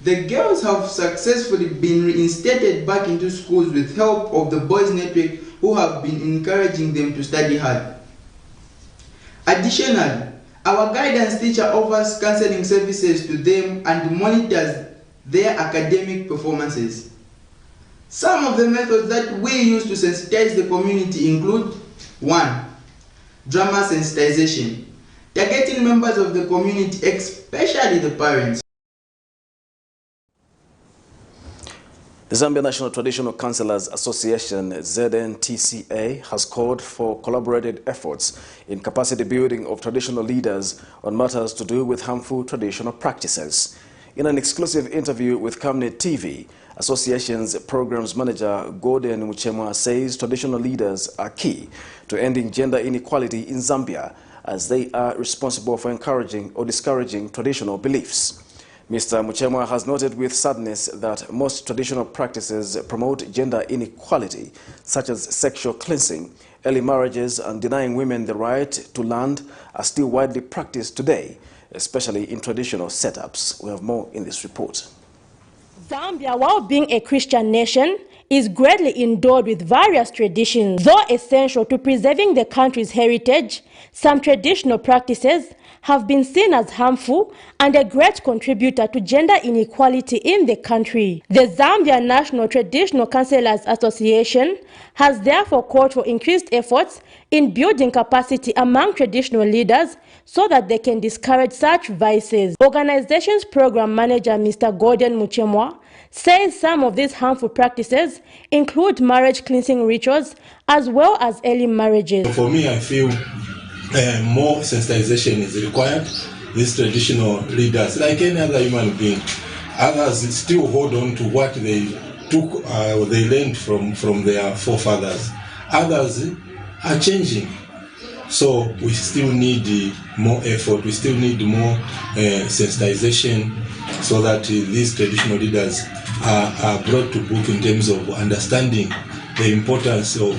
The girls have successfully been reinstated back into schools with help of the boys network, who have been encouraging them to study hard. Additionally, our guidance teacher offers counseling services to them and monitors their academic performances. Some of the methods that we use to sensitize the community include: 1. Drama sensitization, targeting members of the community, especially the parents. The Zambia National Traditional Councillors Association, ZNTCA, has called for collaborated efforts in capacity building of traditional leaders on matters to do with harmful traditional practices. In an exclusive interview with Camnet TV, Association's Programs Manager Gordon Muchemwa says traditional leaders are key to ending gender inequality in Zambia, as they are responsible for encouraging or discouraging traditional beliefs. Mr. Muchemwa has noted with sadness that most traditional practices promote gender inequality, such as sexual cleansing, early marriages, and denying women the right to land, are still widely practiced today, especially in traditional setups. We have more in this report. Zambia, while being a Christian nation, is greatly endowed with various traditions. Though essential to preserving the country's heritage, some traditional practices have been seen as harmful and a great contributor to gender inequality in the country. The Zambia National Traditional Councillors Association has therefore called for increased efforts in building capacity among traditional leaders so that they can discourage such vices. Organization's program manager, Mr. Gordon Muchemwa, says some of these harmful practices include marriage cleansing rituals as well as early marriages. For me, I feel more sensitization is required. These traditional leaders, like any other human being, others still hold on to what they took, they learned from their forefathers. Others are changing. So we still need more effort, we still need more sensitization so that these traditional leaders are brought to book in terms of understanding the importance of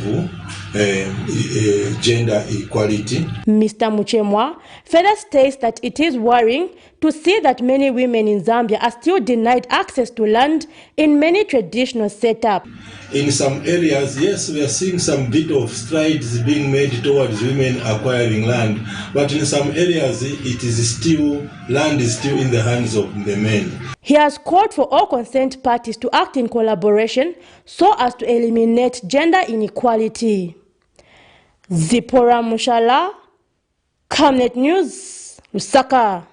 gender equality. Mr. Muchemwa further states that it is worrying to see that many women in Zambia are still denied access to land in many traditional setups. In some areas, yes, we are seeing some bit of strides being made towards women acquiring land, but in some areas, land is still in the hands of the men. He has called for all concerned parties to act in collaboration so as to eliminate gender inequality. Zipporah Mushala, Camnet News, Lusaka.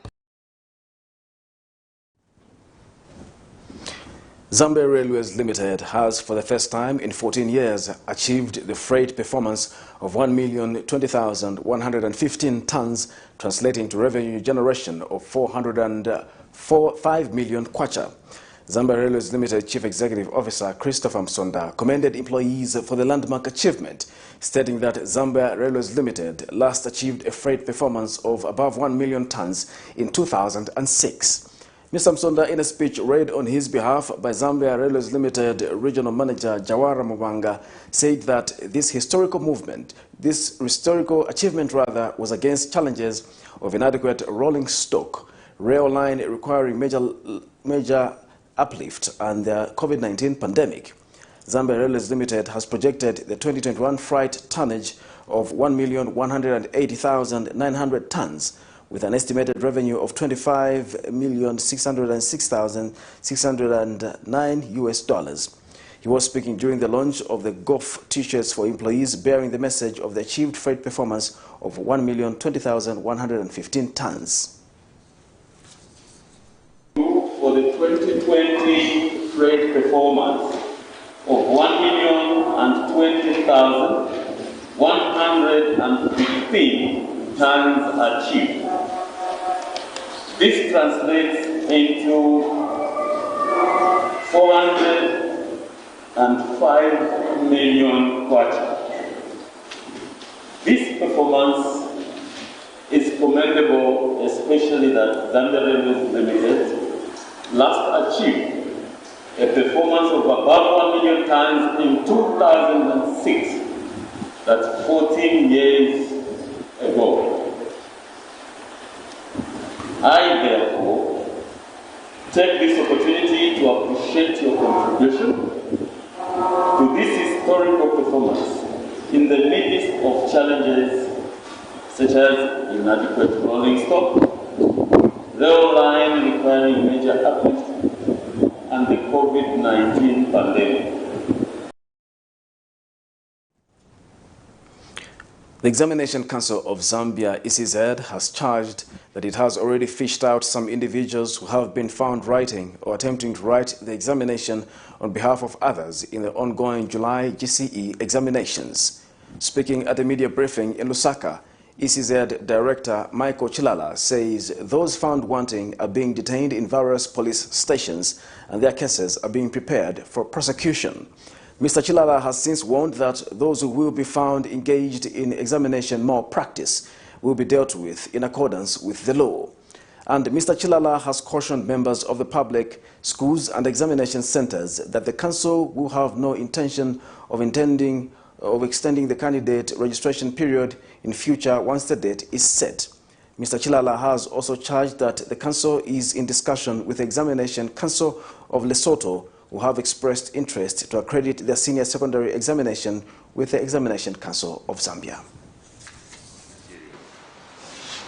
Zambia Railways Limited has, for the first time in 14 years, achieved the freight performance of 1,020,115 tons, translating to revenue generation of 405 million kwacha. Zambia Railways Limited Chief Executive Officer Christopher Msonda commended employees for the landmark achievement, stating that Zambia Railways Limited last achieved a freight performance of above 1 million tons in 2006. Mr. Msonda, in a speech read on his behalf by Zambia Railways Limited Regional Manager Jawara Mubanga, said that this historical achievement was against challenges of inadequate rolling stock, rail line requiring major uplift, and the COVID-19 pandemic. Zambia Railways Limited has projected the 2021 freight tonnage of 1,180,900 tons, with an estimated revenue of $25,606,609 US. He was speaking during the launch of the golf t-shirts for employees, bearing the message of the achieved freight performance of 1,020,115 tons. For the 2020 freight performance of 1,020,115 tons achieved. This translates into 405 million kwacha. This performance is commendable, especially that Zambia Railways Limited last achieved a performance of above 1 million tons in 2006. That's 14 years ago. I therefore take this opportunity to appreciate your contribution to this historical performance in the midst of challenges such as inadequate rolling stock, rail line requiring major uplift, and the COVID-19 pandemic. The Examination Council of Zambia, ECZ, has charged that it has already fished out some individuals who have been found writing or attempting to write the examination on behalf of others in the ongoing July GCE examinations. Speaking at a media briefing in Lusaka, ECZ Director Michael CHELLAH says those found wanting are being detained in various police stations and their cases are being prepared for prosecution. Mr. CHELLAH has since warned that those who will be found engaged in examination malpractice will be dealt with in accordance with the law. And Mr. CHELLAH has cautioned members of the public, schools and examination centers that the council will have no intention of extending the candidate registration period in future once the date is set. Mr. CHELLAH has also charged that the council is in discussion with the Examination Council of Lesotho, who have expressed interest to accredit their senior secondary examination with the Examination Council of Zambia.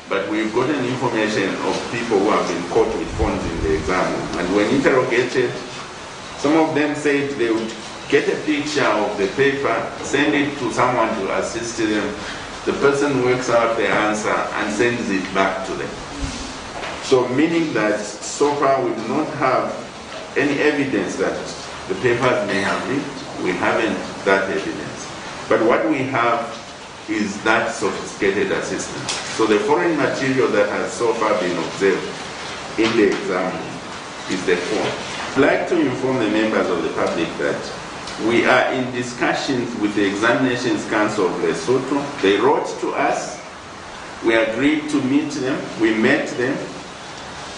But we've gotten information of people who have been caught with phones in the exam, and when interrogated, some of them said they would get a picture of the paper, send it to someone to assist them. The person works out the answer and sends it back to them. So meaning that so far we do not have any evidence that the papers may have leaked. We haven't that evidence. But what we have is that sophisticated assistance. So the foreign material that has so far been observed in the exam is the form. I'd like to inform the members of the public that we are in discussions with the Examinations Council of Lesotho. They wrote to us. We agreed to meet them. We met them.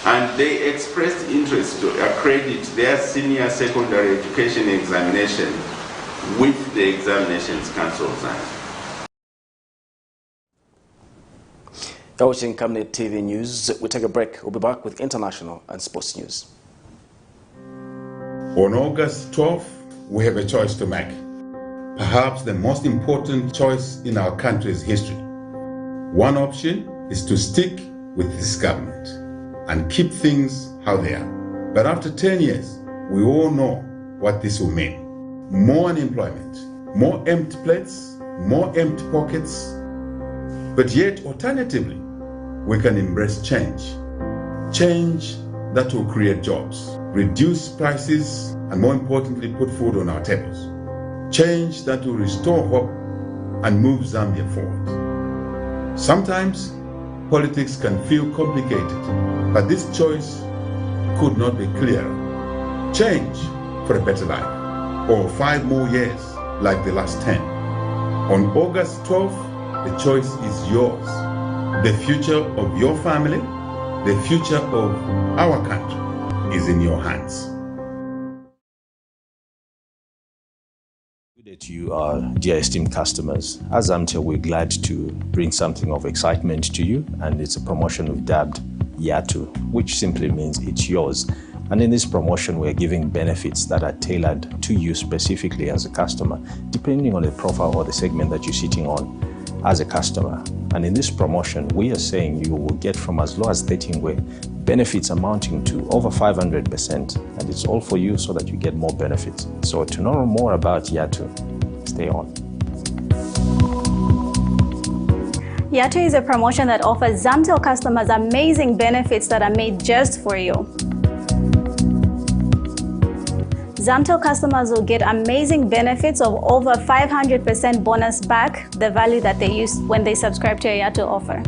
And they expressed interest to accredit their senior secondary education examination with the Examinations Council of Zambia. You're watching Camnet TV News. We take a break. We'll be back with international and sports news. On August 12th, we have a choice to make. Perhaps the most important choice in our country's history. One option is to stick with this government and keep things how they are. But after 10 years, we all know what this will mean. More unemployment, more empty plates, more empty pockets. But yet, alternatively, we can embrace change. Change that will create jobs, reduce prices, and more importantly, put food on our tables. Change that will restore hope and move Zambia forward. Sometimes, politics can feel complicated, but this choice could not be clearer. Change for a better life, or 5 more years like the last 10. On August 12th, the choice is yours. The future of your family, the future of our country is in your hands. Good day to you, dear esteemed customers. As ZAMBIA, we're glad to bring something of excitement to you, and it's a promotion we've dubbed Yatu, which simply means it's yours. And in this promotion, we're giving benefits that are tailored to you specifically as a customer, depending on the profile or the segment that you're sitting on as a customer. And in this promotion, we are saying you will get from as low as 13 way benefits amounting to over 500%, and it's all for you so that you get more benefits. So to know more about Yatu, stay on. Yatu is a promotion that offers ZAMBIA customers amazing benefits that are made just for you. ZAMBIA customers will get amazing benefits of over 500% bonus back the value that they used when they subscribe to a Yatu offer.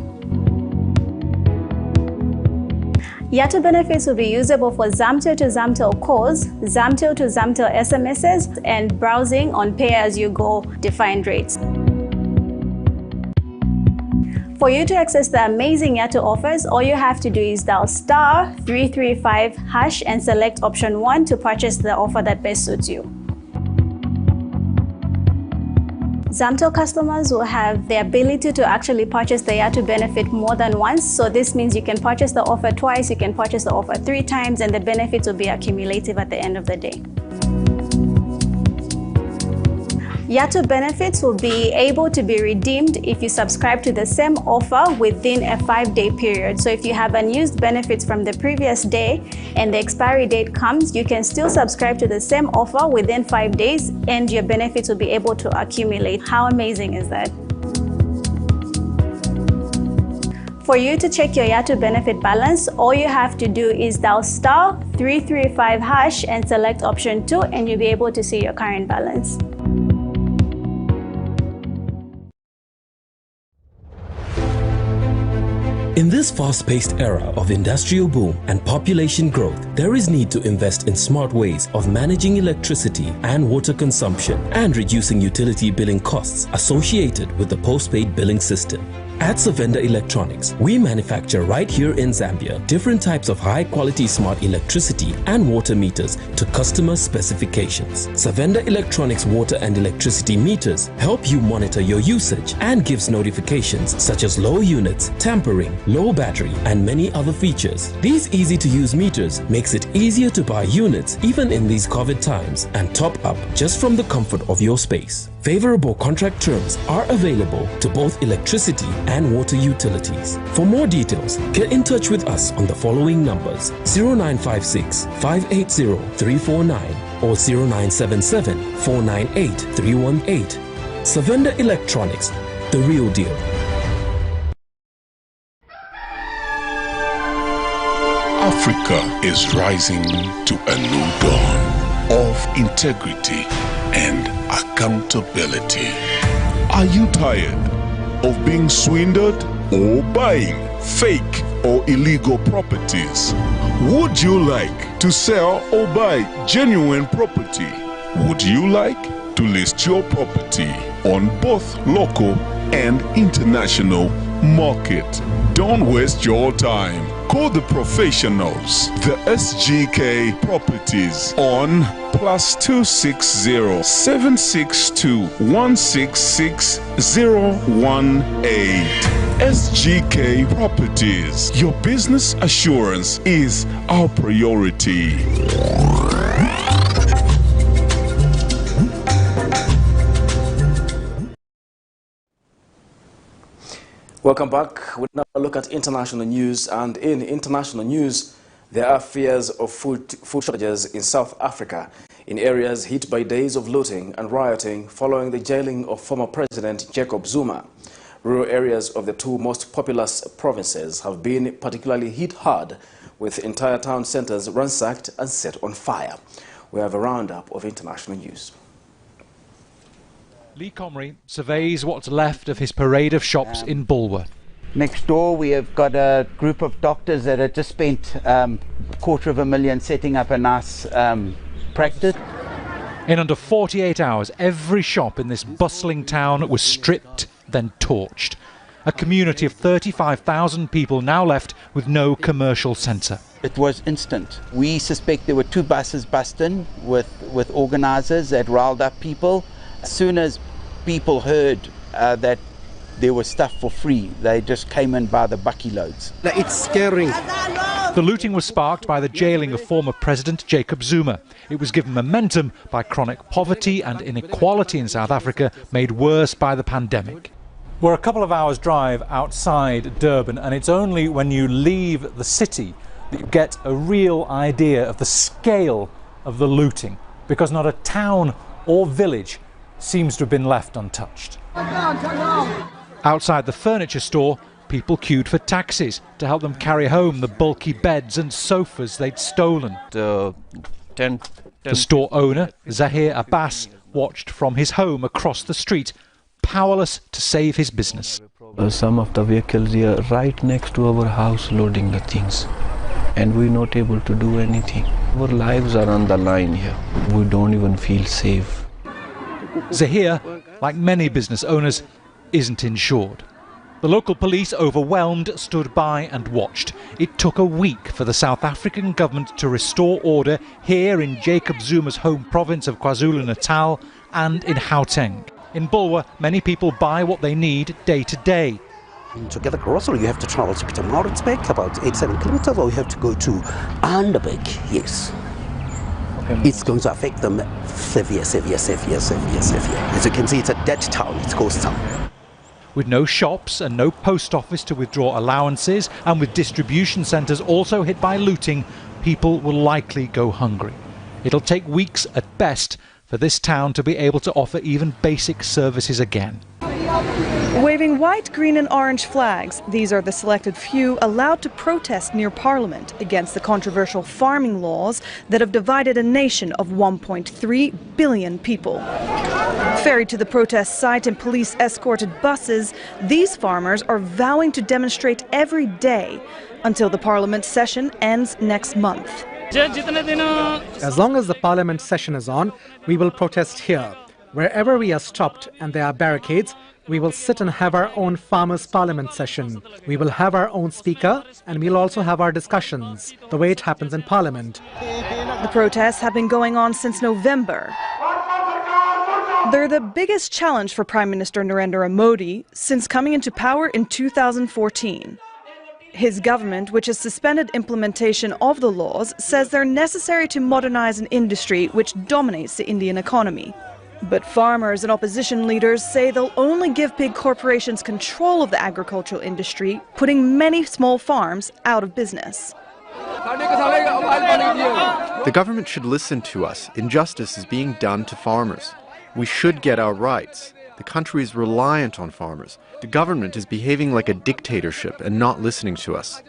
Yatu benefits will be usable for ZAMBIA to ZAMBIA calls, ZAMBIA to ZAMBIA SMSs, and browsing on pay-as-you-go defined rates. For you to access the amazing Yatu offers, all you have to do is dial *335# and select option 1 to purchase the offer that best suits you. ZAMBIA customers will have the ability to actually purchase the Yatu benefit more than once. So this means you can purchase the offer twice, you can purchase the offer 3 times, and the benefits will be accumulative at the end of the day. Yatu benefits will be able to be redeemed if you subscribe to the same offer within a 5-day period. So if you have unused benefits from the previous day and the expiry date comes, you can still subscribe to the same offer within 5 days and your benefits will be able to accumulate. How amazing is that? For you to check your Yatu benefit balance, all you have to do is dial *335# and select option 2 and you'll be able to see your current balance. In this fast-paced era of industrial boom and population growth, there is need to invest in smart ways of managing electricity and water consumption and reducing utility billing costs associated with the postpaid billing system. At Savenda Electronics, we manufacture right here in Zambia different types of high-quality smart electricity and water meters to customer specifications. Savenda Electronics water and electricity meters help you monitor your usage and gives notifications such as low units, tampering, low battery, and many other features. These easy-to-use meters makes it easier to buy units even in these COVID times and top up just from the comfort of your space. Favorable contract terms are available to both electricity and water utilities. For more details, get in touch with us on the following numbers: 0956 580 349 or 0977 498 318. Savenda Electronics, the real deal. Africa is rising to a new dawn of integrity and accountability. Are you tired of being swindled or buying fake or illegal properties? Would you like to sell or buy genuine property? Would you like to list your property on both local and international market. Don't waste your time. Call the professionals, the SGK Properties, on +260 762 166 018. SGK Properties. Your business assurance is our priority. Welcome back. We now look at international news, and in international news, there are fears of food shortages in South Africa in areas hit by days of looting and rioting following the jailing of former President Jacob Zuma. Rural areas of the two most populous provinces have been particularly hit hard, with entire town centers ransacked and set on fire. We have a roundup of international news. Lee Comrie surveys what's left of his parade of shops in Bulwer. Next door we have got a group of doctors that had just spent $250,000 setting up a nice practice. In under 48 hours, every shop in this bustling town was stripped, then torched. A community of 35,000 people now left with no commercial centre. It was instant. We suspect there were 2 buses busting with organisers that riled up people. As soon as people heard that there was stuff for free, they just came in by the bucky loads. It's scary. The looting was sparked by the jailing of former President Jacob Zuma. It was given momentum by chronic poverty and inequality in South Africa, made worse by the pandemic. We're a couple of hours' drive outside Durban, and it's only when you leave the city that you get a real idea of the scale of the looting, because not a town or village seems to have been left untouched. Outside the furniture store, people queued for taxis to help them carry home the bulky beds and sofas they'd stolen. The store owner, Zahir Abbas, watched from his home across the street, powerless to save his business. Some of the vehicles are right next to our house loading the things, and we're not able to do anything. Our lives are on the line here. We don't even feel safe. Zahir, like many business owners, isn't insured. The local police, overwhelmed, stood by and watched. It took a week for the South African government to restore order here in Jacob Zuma's home province of KwaZulu-Natal and in Gauteng. In Bulwer, many people buy what they need day to day. To get a grocery, you have to travel to Pietermaritzburg, about 8-7 kilometers, or you have to go to Anderbeek. Yes. It's going to affect them severe. As you can see, it's a dead town, it's a ghost town. With no shops and no post office to withdraw allowances, and with distribution centres also hit by looting, people will likely go hungry. It'll take weeks at best for this town to be able to offer even basic services again. Waving white, green and orange flags, these are the selected few allowed to protest near Parliament against the controversial farming laws that have divided a nation of 1.3 billion people. Ferried to the protest site in police-escorted buses, these farmers are vowing to demonstrate every day until the Parliament session ends next month. As long as the Parliament session is on, we will protest here. Wherever we are stopped and there are barricades, we will sit and have our own Farmers' Parliament session. We will have our own speaker, and we'll also have our discussions, the way it happens in Parliament. The protests have been going on since November. They're the biggest challenge for Prime Minister Narendra Modi since coming into power in 2014. His government, which has suspended implementation of the laws, says they're necessary to modernize an industry which dominates the Indian economy. But farmers and opposition leaders say they'll only give big corporations control of the agricultural industry, putting many small farms out of business. The government should listen to us. Injustice is being done to farmers. We should get our rights. The country is reliant on farmers. The government is behaving like a dictatorship and not listening to us.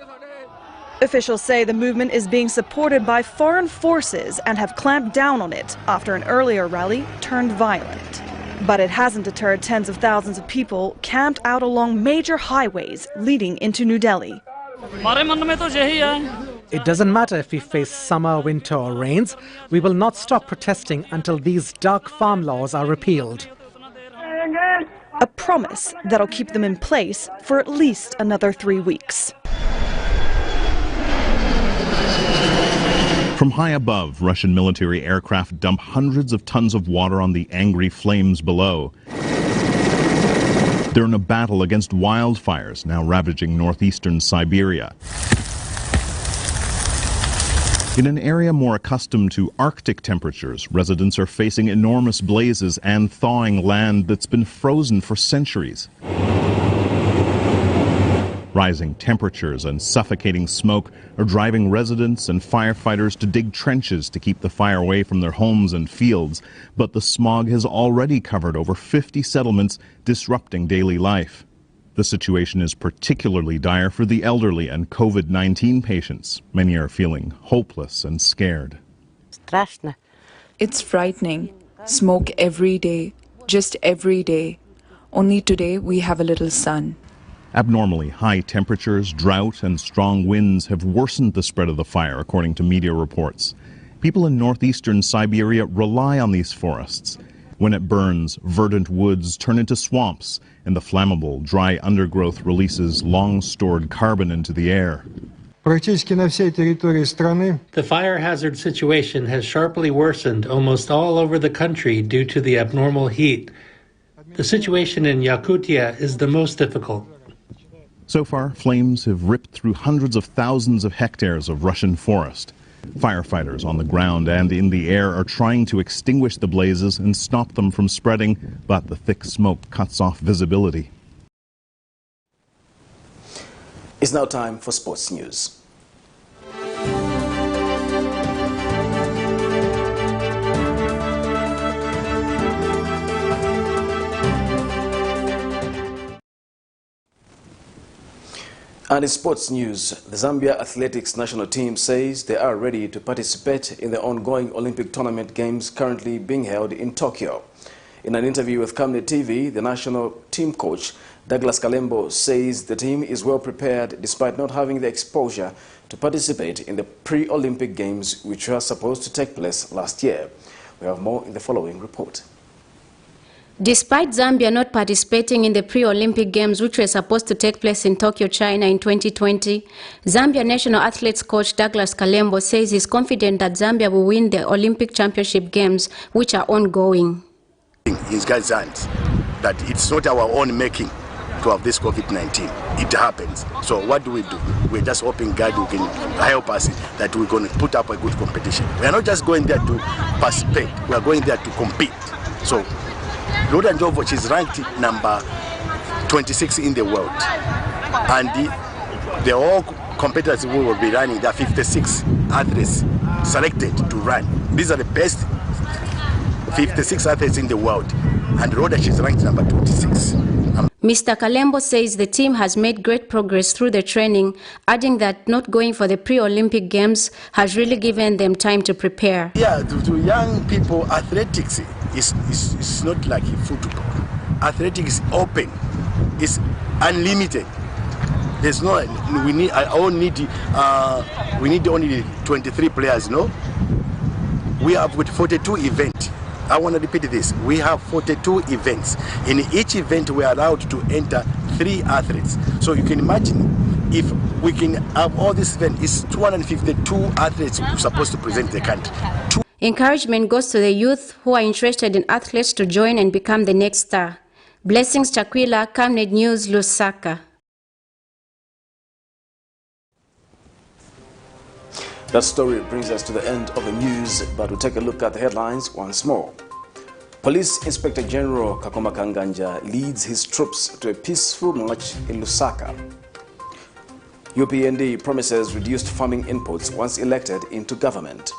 Officials say the movement is being supported by foreign forces and have clamped down on it after an earlier rally turned violent. But it hasn't deterred tens of thousands of people camped out along major highways leading into New Delhi. It doesn't matter if we face summer, winter or rains, we will not stop protesting until these dark farm laws are repealed. a promise that'll keep them in place for at least another 3 weeks. From high above, Russian military aircraft dump hundreds of tons of water on the angry flames below. They're in a battle against wildfires now ravaging northeastern Siberia. In an area more accustomed to Arctic temperatures, residents are facing enormous blazes and thawing land that's been frozen for centuries. Rising temperatures and suffocating smoke are driving residents and firefighters to dig trenches to keep the fire away from their homes and fields, but the smog has already covered over 50 settlements, disrupting daily life. The situation is particularly dire for the elderly and COVID-19 patients. Many are feeling hopeless and scared. It's frightening. Smoke every day, just every day. Only today we have a little sun. Abnormally high temperatures, drought, and strong winds have worsened the spread of the fire, according to media reports. People in northeastern Siberia rely on these forests. When it burns, verdant woods turn into swamps, and the flammable, dry undergrowth releases long-stored carbon into the air. The fire hazard situation has sharply worsened almost all over the country due to the abnormal heat. The situation in Yakutia is the most difficult. So far, flames have ripped through hundreds of thousands of hectares of Russian forest. Firefighters on the ground and in the air are trying to extinguish the blazes and stop them from spreading, but the thick smoke cuts off visibility. It's now time for sports news. And in sports news, the Zambia athletics national team says they are ready to participate in the ongoing Olympic tournament games currently being held in Tokyo. In an interview with Camnet TV, the national team coach, Douglas Kalembo, says the team is well prepared despite not having the exposure to participate in the pre-Olympic games which were supposed to take place last year. We have more in the following report. Despite Zambia not participating in the pre-Olympic Games which were supposed to take place in Tokyo, China in 2020, Zambia national athletes coach Douglas Kalembo says he's confident that Zambia will win the Olympic Championship Games which are ongoing. In God's hands, that it's not our own making to have this COVID-19. It happens. So what do? We're just hoping God can help us that we're going to put up a good competition. We are not just going there to participate, we are going there to compete. So Lord and Jovoch is ranked number 26 in the world, and the all competitors who will be running, there are 56 athletes selected to run. These are the best 56 athletes in the world, and Rodash is ranked number 26. Mr. Kalembo says the team has made great progress through the training, adding that not going for the pre-Olympic Games has really given them time to prepare. Yeah, to young people, athletics is not like football. Athletics is open, it's unlimited. There's no, we need only 23 players, no? We have with 42 events. I want to repeat this. We have 42 events. In each event, we are allowed to enter 3 athletes. So you can imagine if we can have all this event, it's 252 athletes who are supposed to present the country. Encouragement goes to the youth who are interested in athletes to join and become the next star. Blessings Chakwila, Camnet News, Lusaka. That story brings us to the end of the news, but we'll take a look at the headlines once more. Police Inspector General KAKOMA KANGANJA leads his troops to a peaceful march in Lusaka. UPND promises reduced farming inputs once elected into government.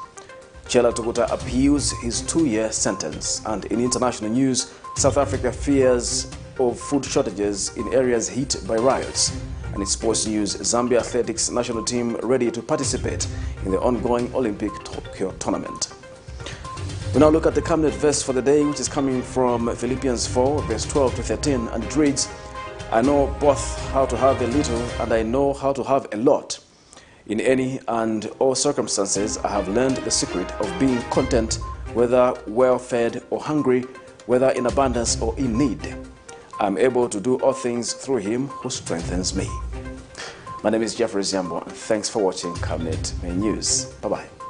CHELLAH TUKUTA appeals his 2-year sentence. And in international news, South Africa fears of food shortages in areas hit by riots. And in sports news, Zambia athletics national team ready to participate in the ongoing Olympic Tokyo tournament. We now look at the Camnet verse for the day, which is coming from Philippians 4, verse 12 to 13, and it reads, I know both how to have a little and I know how to have a lot. In any and all circumstances, I have learned the secret of being content, whether well-fed or hungry, whether in abundance or in need. I'm able to do all things through him who strengthens me. My name is Jeffrey Ziambo. Thanks for watching Camnet Main News. Bye-bye.